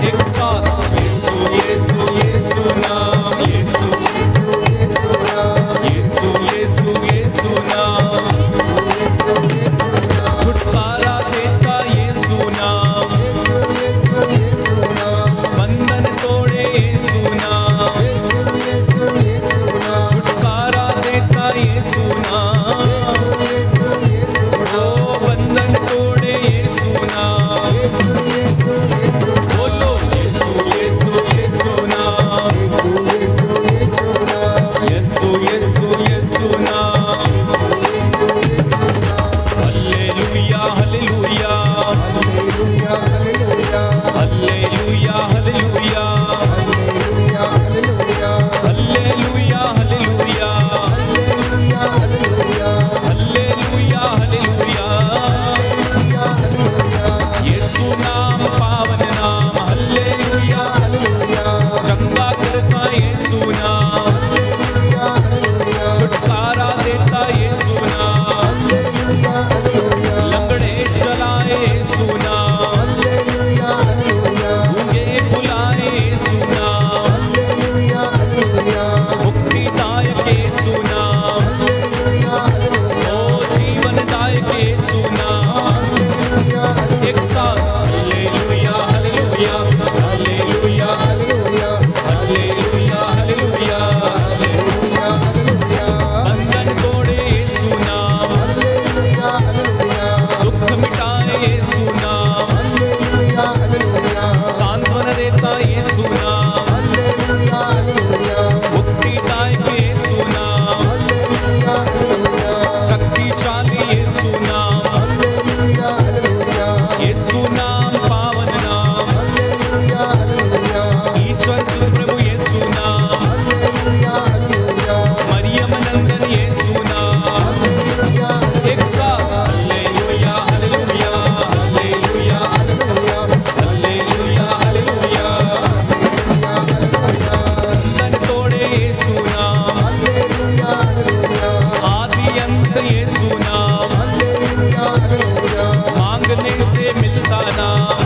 एक साथ यीशु यीशु यीशु नाम, यीशु यीशु नाम, यीशु यीशु यीशु नाम, यीशु यीशु नाम, छुटकारा देता यीशु नाम, यीशु यीशु यीशु नाम, बंधन तोड़े यीशु नाम, यीशु यीशु यीशु नाम, छुटकारा देता यीशु नाम, यीशु यीशु ओ बंधन तोड़े यीशु नाम। यीशु यीशु यीशु बोलो यीशु यीशु यीशु नाम, यीशु यीशु नाम, यीशु यीशु यीशु नाम, hallelujah hallelujah hallelujah hallelujah hallelujah hallelujah hallelujah hallelujah hallelujah hallelujah hallelujah hallelujah यीशु नाम पावन नाम, हालेलुया चंगा करता यीशु नाम, छुटकारा देता यीशु नाम, लंगड़े चलाए यीशु नाम, गूंगे बुलाए यीशु नाम, मुक्तिदायक यीशु नाम, ओ जीवनदायक यीशु नाम। एक साथ hallelujah hallelujah hallelujah hallelujah hallelujah, बंधन तोड़े यीशु नाम, दुख मिटाए यीशु नाम, सांत्वना देता यीशु नाम, मुक्तिदायक यीशु नाम, शक्तिशाली यीशु नाम, यीशु नाम पावन नाम, ईश्वर सुत प्रभु यीशु नाम, मरियम नंदन यीशु नाम। एक साथ hallelujah hallelujah hallelujah hallelujah hallelujah, बंधन तोड़े यीशु नाम, आदि अंत यीशु नाम, मांगने से मिलता नाम,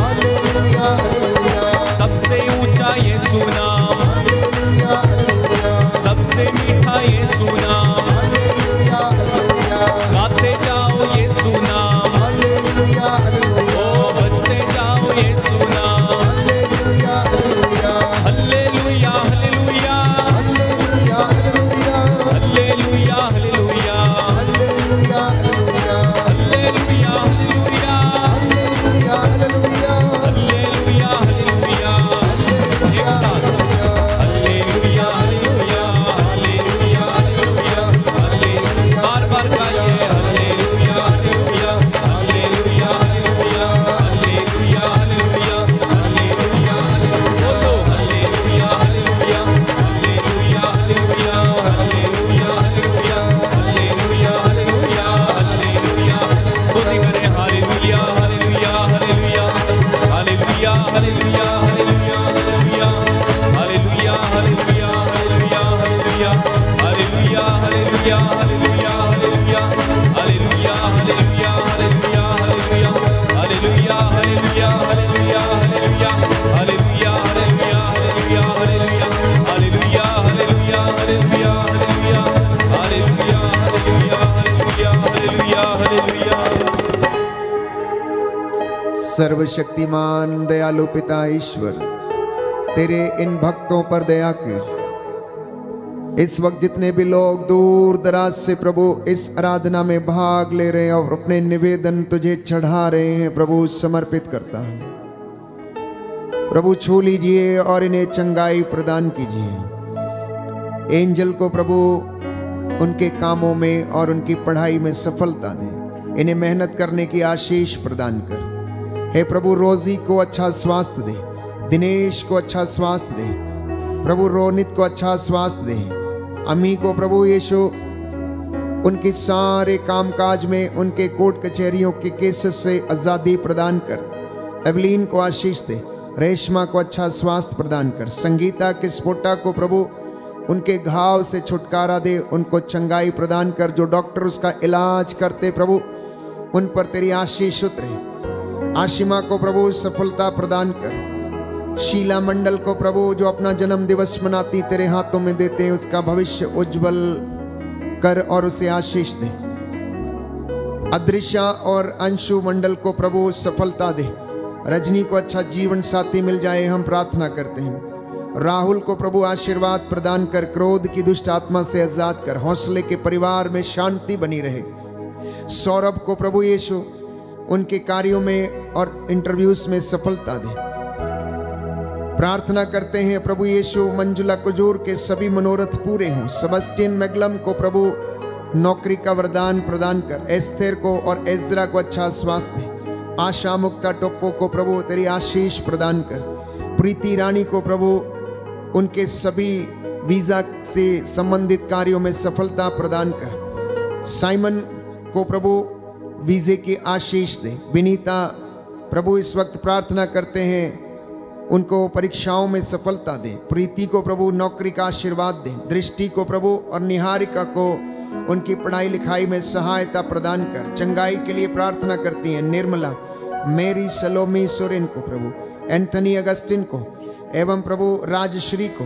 सबसे ऊंचा यीशु नाम, सबसे मीठा यीशु नाम, गाते जाओ यीशु नाम, ओ बजते जाओ यीशु नाम, hallelujah hallelujah hallelujah hallelujah hallelujah hallelujah hallelujah, एक साथ hallelujah hallelujah hallelujah hallelujah hallelujah, बार-बार गाइए hallelujah hallelujah hallelujah hallelujah hallelujah hallelujah hallelujah, बोलो hallelujah hallelujah hallelujah hallelujah hallelujah hallelujah hallelujah hallelujah hallelujah, स्तुति करें hallelujah hallelujah hallelujah hallelujah hallelujah hallelujah hallelujah hallelujah hallelujah hallelujah hallelujah hallelujah hallelujah hallelujah hallelujah hallelujah hallelujah hallelujah hallelujah सर्वशक्तिमान दयालु पिता ईश्वर, तेरे इन भक्तों पर दया कर। इस वक्त जितने भी लोग दूर दराज से प्रभु इस आराधना में भाग ले रहे हैं और अपने निवेदन तुझे चढ़ा रहे हैं, प्रभु समर्पित करता हूं। प्रभु छू लीजिए और इन्हें चंगाई प्रदान कीजिए। एंजल को प्रभु उनके कामों में और उनकी पढ़ाई में सफलता दे। इन्हें मेहनत करने की आशीष प्रदान कर। हे प्रभु, रोजी को अच्छा स्वास्थ्य दे, दिनेश को अच्छा स्वास्थ्य दे, प्रभु रोनित को अच्छा स्वास्थ्य दे, अम्मी को प्रभु यीशु उनके सारे कामकाज में उनके कोर्ट कचहरियों के केसेस से आज़ादी प्रदान कर। एवलीन को आशीष दे, रेशमा को अच्छा स्वास्थ्य प्रदान कर। संगीता के स्पोटा को प्रभु उनके घाव से छुटकारा दे, उनको चंगाई प्रदान कर। जो डॉक्टर उसका इलाज करते प्रभु उन पर तेरी आशीष उतरे। आशिमा को प्रभु सफलता प्रदान कर। शीला मंडल को प्रभु जो अपना जन्म दिवस मनाती तेरे हाथों में देते हैं, उसका भविष्य उज्जवल कर और उसे आशीष दे। अदृश्या और अंशु मंडल को प्रभु सफलता दे। रजनी को अच्छा जीवन साथी मिल जाए, हम प्रार्थना करते हैं। राहुल को प्रभु आशीर्वाद प्रदान कर, क्रोध की दुष्ट आत्मा से आजाद कर, हौसले के परिवार में शांति बनी रहे। सौरभ को प्रभु यीशु उनके कार्यों में और इंटरव्यूज में सफलता दे। प्रार्थना करते हैं प्रभु यीशु मंजुला कुजूर के सभी मनोरथ पूरे हों। सेबेस्टियन मैगलम को प्रभु नौकरी का वरदान प्रदान कर। एस्थेर को और एजरा को अच्छा स्वास्थ्य दे। आशा मुक्ता टोप्पो को प्रभु तेरी आशीष प्रदान कर। प्रीति रानी को प्रभु उनके सभी वीजा से संबंधित कार्यों में सफलता प्रदान कर। साइमन को प्रभु वीजे की आशीष दे। विनीता प्रभु इस वक्त प्रार्थना करते हैं उनको परीक्षाओं में सफलता दे। प्रीति को प्रभु नौकरी का आशीर्वाद दे। दृष्टि को प्रभु और निहारिका को उनकी पढ़ाई लिखाई में सहायता प्रदान कर। चंगाई के लिए प्रार्थना करती हैं निर्मला, मेरी, सलोमी सोरेन को प्रभु, एंथनी अगस्टिन को एवं प्रभु राजश्री को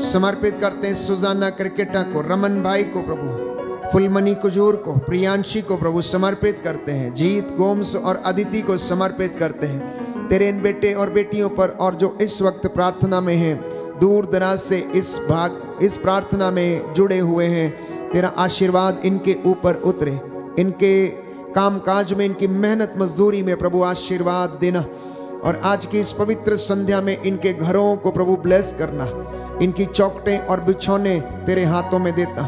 समर्पित करते हैं। सुजाना क्रिकेटा को, रमन भाई को प्रभु, फुलमणि कुजूर को, प्रियांशी को प्रभु समर्पित करते हैं। जीत गोम्स और अदिति को समर्पित करते हैं तेरे इन बेटे और बेटियों पर, और जो इस वक्त प्रार्थना में हैं, दूर दराज से इस प्रार्थना में जुड़े हुए हैं। तेरा आशीर्वाद इनके ऊपर उतरे। इनके कामकाज में, इनकी मेहनत मजदूरी में प्रभु आशीर्वाद देना। और आज की इस पवित्र संध्या में इनके घरों को प्रभु ब्लेस करना। इनकी चौखटें और बिछौने तेरे हाथों में देता।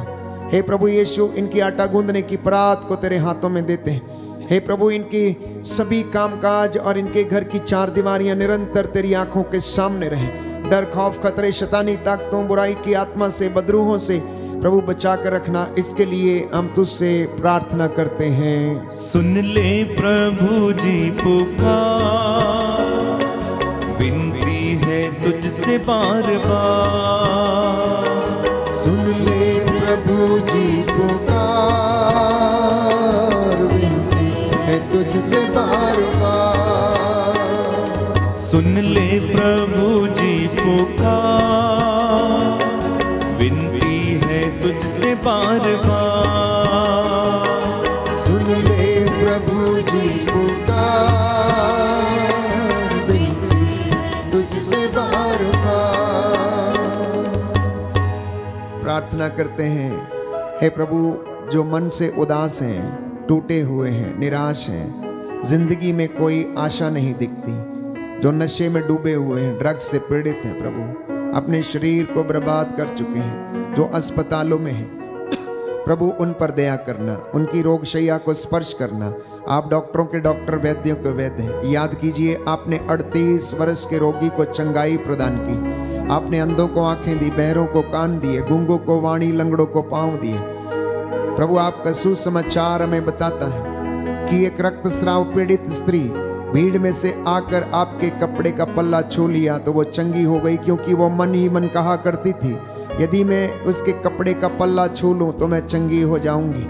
हे प्रभु यीशु, इनकी आटा गूंदने की परात को तेरे हाथों में देते हैं। हे प्रभु, इनकी सभी कामकाज और इनके घर की चार दीवारियां निरंतर तेरी आंखों के सामने रहें। डर, खौफ, खतरे, शैतानी ताकतों, बुराई की आत्मा से, बदरूहों से प्रभु बचा कर रखना। इसके लिए हम तुझसे प्रार्थना करते हैं। सुन ले प्रभु जी पुकार, विनती है तुझसे बार बार। सुन ले प्रभु जी पुकार, तुझसे बार बार। सुन ले प्रभु जी पुकार, विनती है तुझसे बार बार। सुन ले प्रभु जी पुकार, विनती है तुझसे बार बार। प्रार्थना करते हैं, हे प्रभु, जो मन से उदास हैं, टूटे हुए हैं, निराश हैं, जिंदगी में कोई आशा नहीं दिखती, जो नशे में डूबे हुए हैं, ड्रग्स से पीड़ित हैं प्रभु, अपने शरीर को बर्बाद कर चुके हैं, जो अस्पतालों में हैं, प्रभु उन पर दया करना, उनकी रोगशैया को स्पर्श करना। आप डॉक्टरों के डॉक्टर, वैद्यों के वैद्य हैं। याद कीजिए, आपने 38 वर्ष के रोगी को चंगाई प्रदान की। आपने अंधों को आंखें दी, बहरों को कान दिए, गूंगों को वाणी, लंगड़ों को पांव दिए। प्रभु, आपका सुसमाचार हमें बताता है कि एक रक्तस्राव पीड़ित स्त्री भीड़ में से आकर आपके कपड़े का पल्ला छू लिया तो वो चंगी हो गई, क्योंकि वो मन ही मन कहा करती थी, यदि मैं उसके कपड़े का पल्ला छू लूं तो मैं चंगी हो जाऊंगी।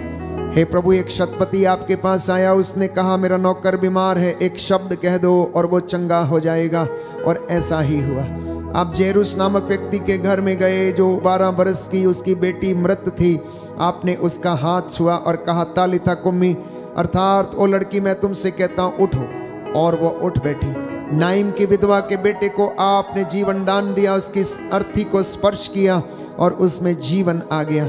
हे प्रभु, एक शतपति आपके पास आया, उसने कहा मेरा नौकर बीमार है, एक शब्द कह दो और वो चंगा हो जाएगा, और ऐसा ही हुआ। आप जेरूस नामक व्यक्ति के घर में गए, जो 12 बरस की उसकी बेटी मृत थी। आपने उसका हाथ छुआ और कहा, तालिथा कुम्मी, अर्थात ओ लड़की, मैं तुमसे कहता हूँ उठो। और वो उठ बैठी। नाइम की विधवा के बेटे को आपने जीवन दान दिया, उसकी अर्थी को स्पर्श किया और उसमें जीवन आ गया।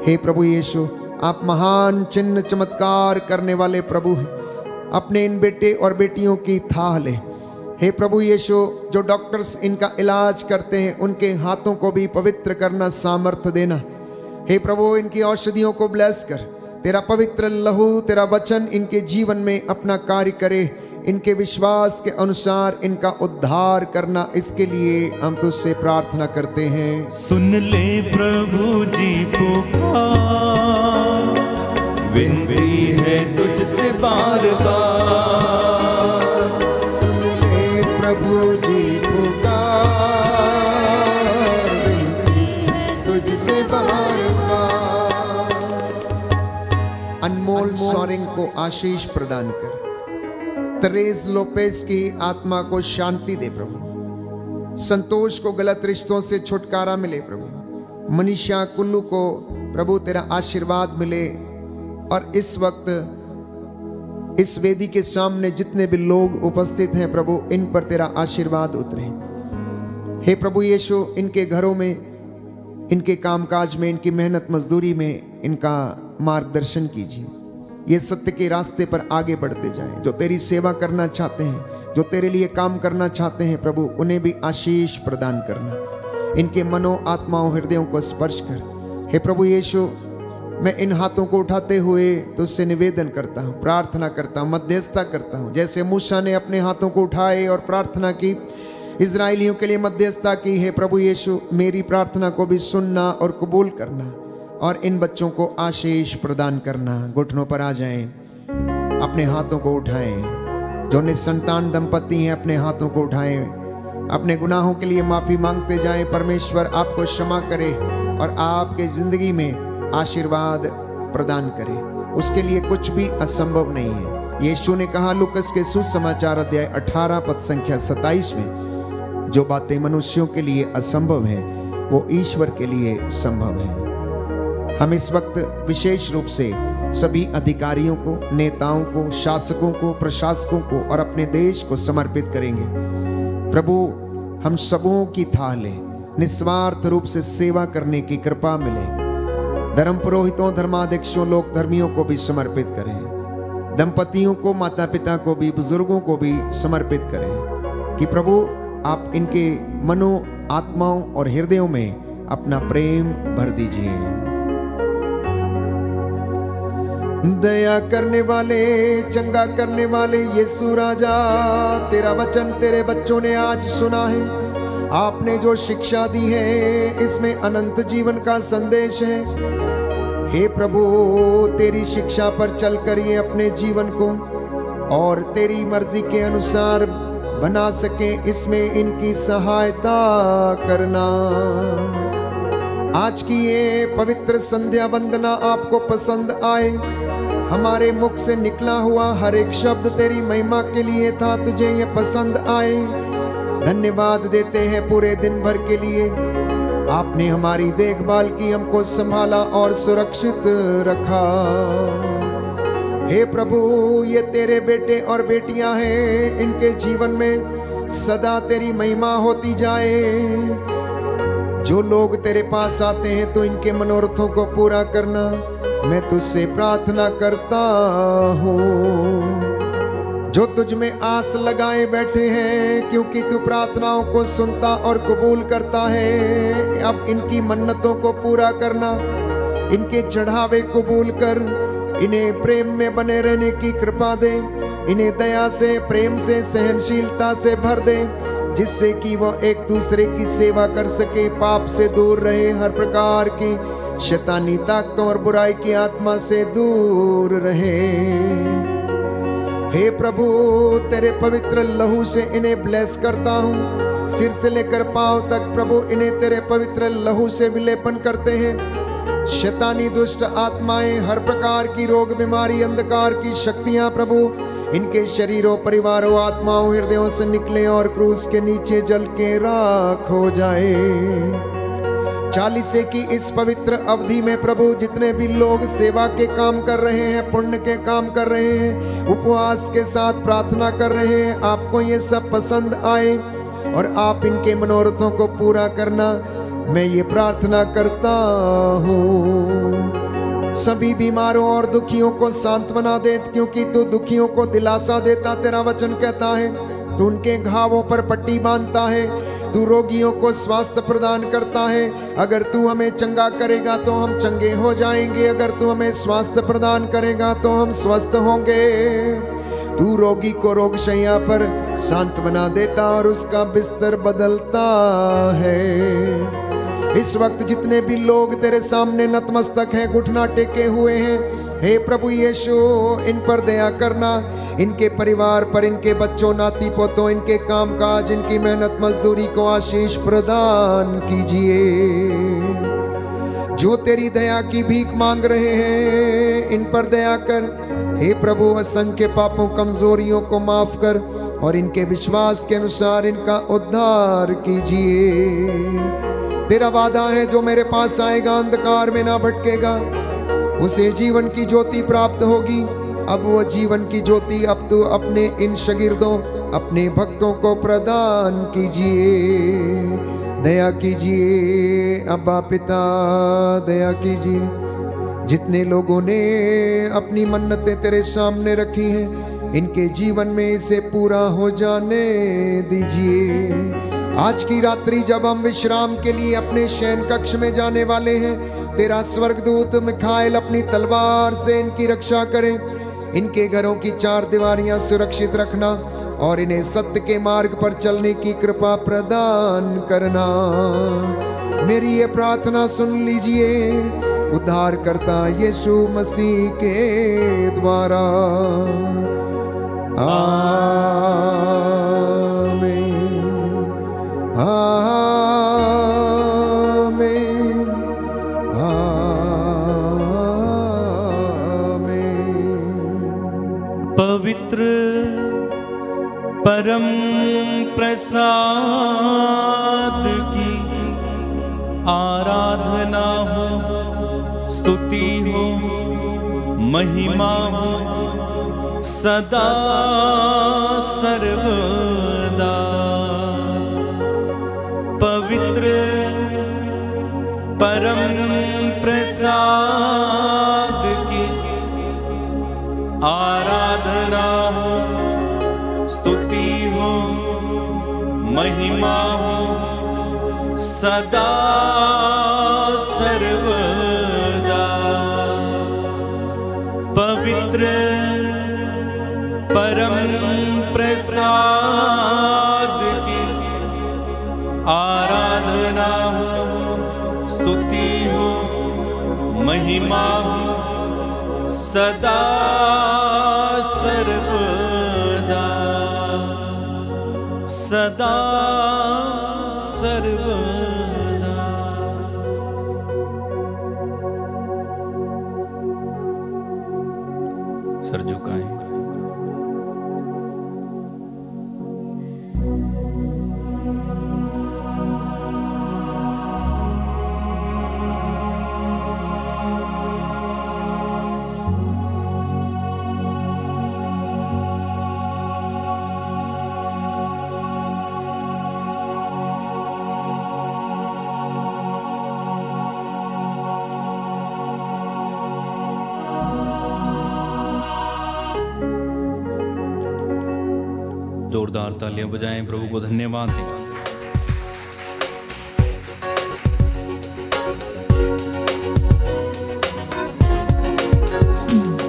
हे प्रभु यीशु, आप महान चिन्ह चमत्कार करने वाले प्रभु हैं। अपने इन बेटे और बेटियों की थाह ले। हे प्रभु यीशु, जो डॉक्टर्स इनका इलाज करते हैं उनके हाथों को भी पवित्र करना सामर्थ्य देना। हे प्रभु, इनकी औषधियों को ब्लेस कर। तेरा पवित्र लहू, तेरा वचन इनके जीवन में अपना कार्य करे। इनके विश्वास के अनुसार इनका उद्धार करना, इसके लिए हम तुझसे प्रार्थना करते हैं। सुन ले प्रभु जी पुकार, विनती है तुझसे बार बार। सुन ले प्रभु जी पुकार, विनती है तुझसे बार बार। अनमोल सोरेंग को आशीष प्रदान कर। तरेज लोपेस की आत्मा को शांति दे प्रभु। संतोष को गलत रिश्तों से छुटकारा मिले प्रभु। मनीषा कुल्लू को प्रभु तेरा आशीर्वाद मिले। और इस वक्त इस वेदी के सामने जितने भी लोग उपस्थित हैं प्रभु, इन पर तेरा आशीर्वाद उतरे। हे प्रभु यीशु, इनके घरों में, इनके कामकाज में, इनकी मेहनत मजदूरी में इनका मार्गदर्शन कीजिए। ये सत्य के रास्ते पर आगे बढ़ते जाएं। जो तेरी सेवा करना चाहते हैं, जो तेरे लिए काम करना चाहते हैं प्रभु, उन्हें भी आशीष प्रदान करना। इनके मनो, आत्माओं, हृदयों को स्पर्श कर। हे प्रभु यीशु, मैं इन हाथों को उठाते हुए तुझसे निवेदन करता हूँ, प्रार्थना करता हूँ, मध्यस्थता करता हूँ। जैसे मूसा ने अपने हाथों को उठाए और प्रार्थना की, इजराइलियों के लिए मध्यस्थता की। हे प्रभु यीशु, मेरी प्रार्थना को भी सुनना और कबूल करना और इन बच्चों को आशीष प्रदान करना। घुटनों पर आ जाएं, अपने हाथों को उठाएं। जो निसंतान दंपति हैं अपने हाथों को उठाएं, अपने गुनाहों के लिए माफ़ी मांगते जाएं। परमेश्वर आपको क्षमा करे और आपके ज़िंदगी में आशीर्वाद प्रदान करे। उसके लिए कुछ भी असंभव नहीं है। यीशु ने कहा लूकस के सुसमाचार अध्याय 18 पद संख्या 27 में, जो बातें मनुष्यों के लिए असंभव हैं वो ईश्वर के लिए संभव है। हम इस वक्त विशेष रूप से सभी अधिकारियों को, नेताओं को, शासकों को, प्रशासकों को और अपने देश को समर्पित करेंगे। प्रभु, हम सबों की थाह ले, निस्वार्थ रूप से सेवा करने की कृपा मिले। धर्म पुरोहितों, धर्माध्यक्षों, लोक धर्मियों को भी समर्पित करें। दंपतियों को, माता पिता को भी, बुजुर्गों को भी समर्पित करें कि प्रभु आप इनके मनों, आत्माओं और हृदयों में अपना प्रेम भर दीजिए। दया करने वाले, चंगा करने वाले यीशु राजा, तेरा वचन तेरे बच्चों ने आज सुना है। आपने जो शिक्षा दी है इसमें अनंत जीवन का संदेश है। हे प्रभु, तेरी शिक्षा पर चलकर ये अपने जीवन को और तेरी मर्जी के अनुसार बना सके, इसमें इनकी सहायता करना। आज की ये पवित्र संध्या वंदना आपको पसंद आए। हमारे मुख से निकला हुआ हर एक शब्द तेरी महिमा के लिए था, तुझे ये पसंद आए। धन्यवाद देते हैं पूरे दिन भर के लिए। आपने हमारी देखभाल की, हमको संभाला और सुरक्षित रखा। हे प्रभु, ये तेरे बेटे और बेटियां हैं, इनके जीवन में सदा तेरी महिमा होती जाए। जो लोग तेरे पास आते हैं तो इनके मनोरथों को पूरा करना, मैं तुझसे प्रार्थना करता हूँ। जो तुझ में आस लगाए बैठे हैं, क्योंकि तू प्रार्थनाओं को सुनता और कबूल करता है, अब इनकी मन्नतों को पूरा करना। इनके चढ़ावे कबूल कर, इन्हें प्रेम में बने रहने की कृपा दे। इन्हें दया से, प्रेम से, सहनशीलता से भर दे, जिससे कि वो एक दूसरे की सेवा कर सके, पाप से दूर रहे, हर प्रकार की शैतानी ताकतों और बुराई की आत्मा से दूर रहे। हे प्रभु, तेरे पवित्र लहू से इन्हें ब्लेस करता हूँ। सिर से लेकर पांव तक प्रभु इन्हें तेरे पवित्र लहू से विलेपन करते हैं। शैतानी दुष्ट आत्माएं, हर प्रकार की रोग, बीमारी, अंधकार की शक्तियां प्रभु इनके शरीरों, परिवारों, आत्माओं, हृदयों से निकले और क्रूस के नीचे जल के राख हो जाए। चालीसे की इस पवित्र अवधि में प्रभु जितने भी लोग सेवा के काम कर रहे हैं, पुण्य के काम कर रहे हैं, उपवास के साथ प्रार्थना कर रहे हैं, आपको ये सब पसंद आए और आप इनके मनोरथों को पूरा करना, मैं ये प्रार्थना करता हूँ। सभी बीमारों और दुखियों को सांत्वना दे, क्योंकि तू दुखियों को दिलासा देता, तेरा वचन कहता है। तू उनके घावों पर पट्टी बांधता है, तू रोगियों को स्वास्थ्य प्रदान करता है। अगर तू हमें चंगा करेगा तो हम चंगे हो जाएंगे, अगर तू हमें स्वास्थ्य प्रदान करेगा तो हम स्वस्थ होंगे। तू रोगी को रोगशैया पर सांत्वना देता और उसका बिस्तर बदलता है। इस वक्त जितने भी लोग तेरे सामने नतमस्तक हैं, घुटना टेके हुए हैं, हे प्रभु यीशु, इन पर दया करना, इनके परिवार पर, इनके बच्चों, नाती पोतों, इनके कामकाज, इनकी मेहनत मजदूरी को आशीष प्रदान कीजिए। जो तेरी दया की भीख मांग रहे हैं, इन पर दया कर। हे प्रभु, असंख्य पापों कमजोरियों को माफ कर और इनके विश्वास के अनुसार इनका उद्धार कीजिए। तेरा वादा है, जो मेरे पास आएगा अंधकार में ना भटकेगा, उसे जीवन की ज्योति प्राप्त होगी। अब वो जीवन की ज्योति अब तू अपने इन शागिर्दों, अपने भक्तों को प्रदान कीजिए। दया कीजिए अब्बा पिता, दया कीजिए। जितने लोगों ने अपनी मन्नतें तेरे सामने रखी हैं, इनके जीवन में इसे पूरा हो जाने दीजिए। आज की रात्रि जब हम विश्राम के लिए अपने शयन कक्ष में जाने वाले हैं, तेरा स्वर्गदूत मिखाएल अपनी तलवार से इनकी रक्षा करे। इनके घरों की चार दीवारियां सुरक्षित रखना और इन्हें सत्य के मार्ग पर चलने की कृपा प्रदान करना। मेरी ये प्रार्थना सुन लीजिए, उद्धारकर्ता यीशु मसीह के द्वारा, आमीन, आमीन, आमीन। पवित्र परम प्रसाद की आराधना हो, स्तुति हो, महिमा हो सदा सर्वदा। पवित्र परम प्रसाद की आराधना हो, स्तुति हो, महिमा हो सदा सर्वदा। पवित्र परम प्रसाद की आराधना हो, स्तुति हो, महिमा हो सदा सर्वदा, सदा सर्वदा। सर झुकाएं। जोरदार तालियां बजाएं, प्रभु को धन्यवाद दें।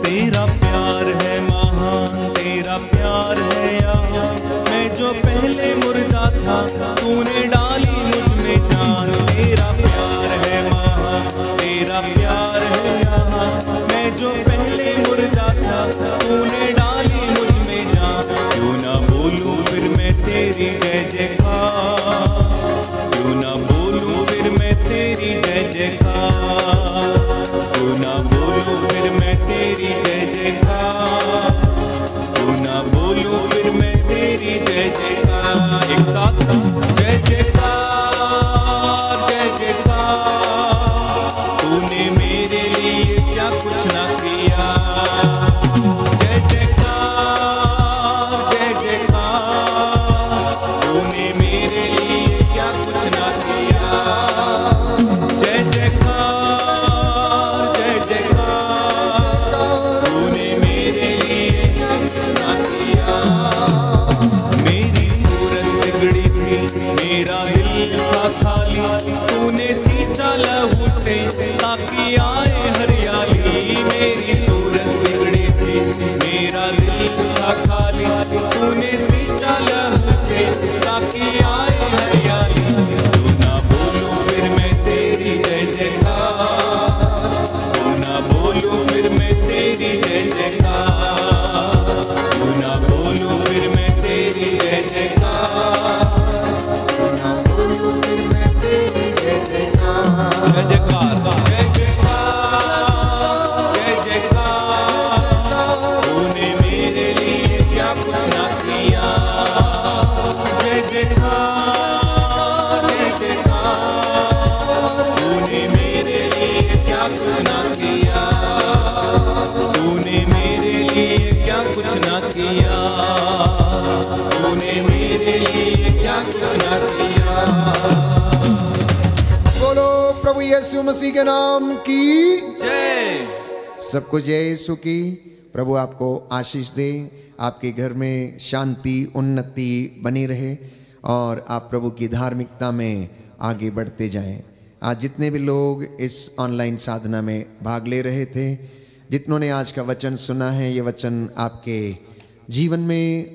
तेरा प्यार है महान, तेरा प्यार है यहाँ। मैं जो पहले मुर्दा था, तूने डाली मुझ में जान। तेरा प्यार है महान, तेरा प्यार है यहाँ। मैं जो पहले मुर्दा था, तूने डाली मुझ में जान। क्यों ना बोलूं फिर मैं तेरी जय जयकार, क्यों ना बोलूं फिर मैं तेरी जय जयकार, क्यों ना बोलूं फिर मैं तेरी जय जयकार, क्यों ना बोलूं फिर मैं तेरी जय जयकार। एक साथ जय जयकार, जय जयकार, क्या कुछ ना किया। जय जयकार जय जयकार, तूने मेरे लिए क्या कुछ ना किया, तूने मेरे लिए क्या कुछ ना किया, तूने मेरे लिए क्या कुछ ना किया। बोलो प्रभु यीशु मसीह के नाम की जय। सबको जय यीशु की। प्रभु आपको आशीष दे, आपके घर में शांति उन्नति बनी रहे और आप प्रभु की धार्मिकता में आगे बढ़ते जाएं। आज जितने भी लोग इस ऑनलाइन साधना में भाग ले रहे थे, जितनों ने आज का वचन सुना है, ये वचन आपके जीवन में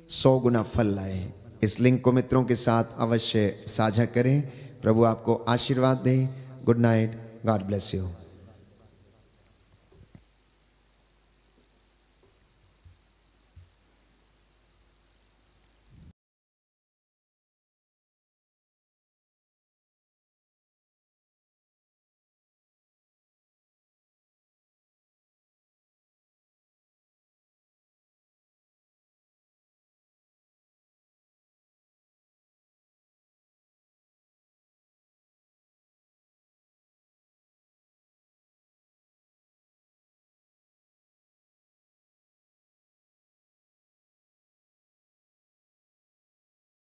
100 गुना फल लाए। इस लिंक को मित्रों के साथ अवश्य साझा करें। प्रभु आपको आशीर्वाद दे। Good night, god bless you.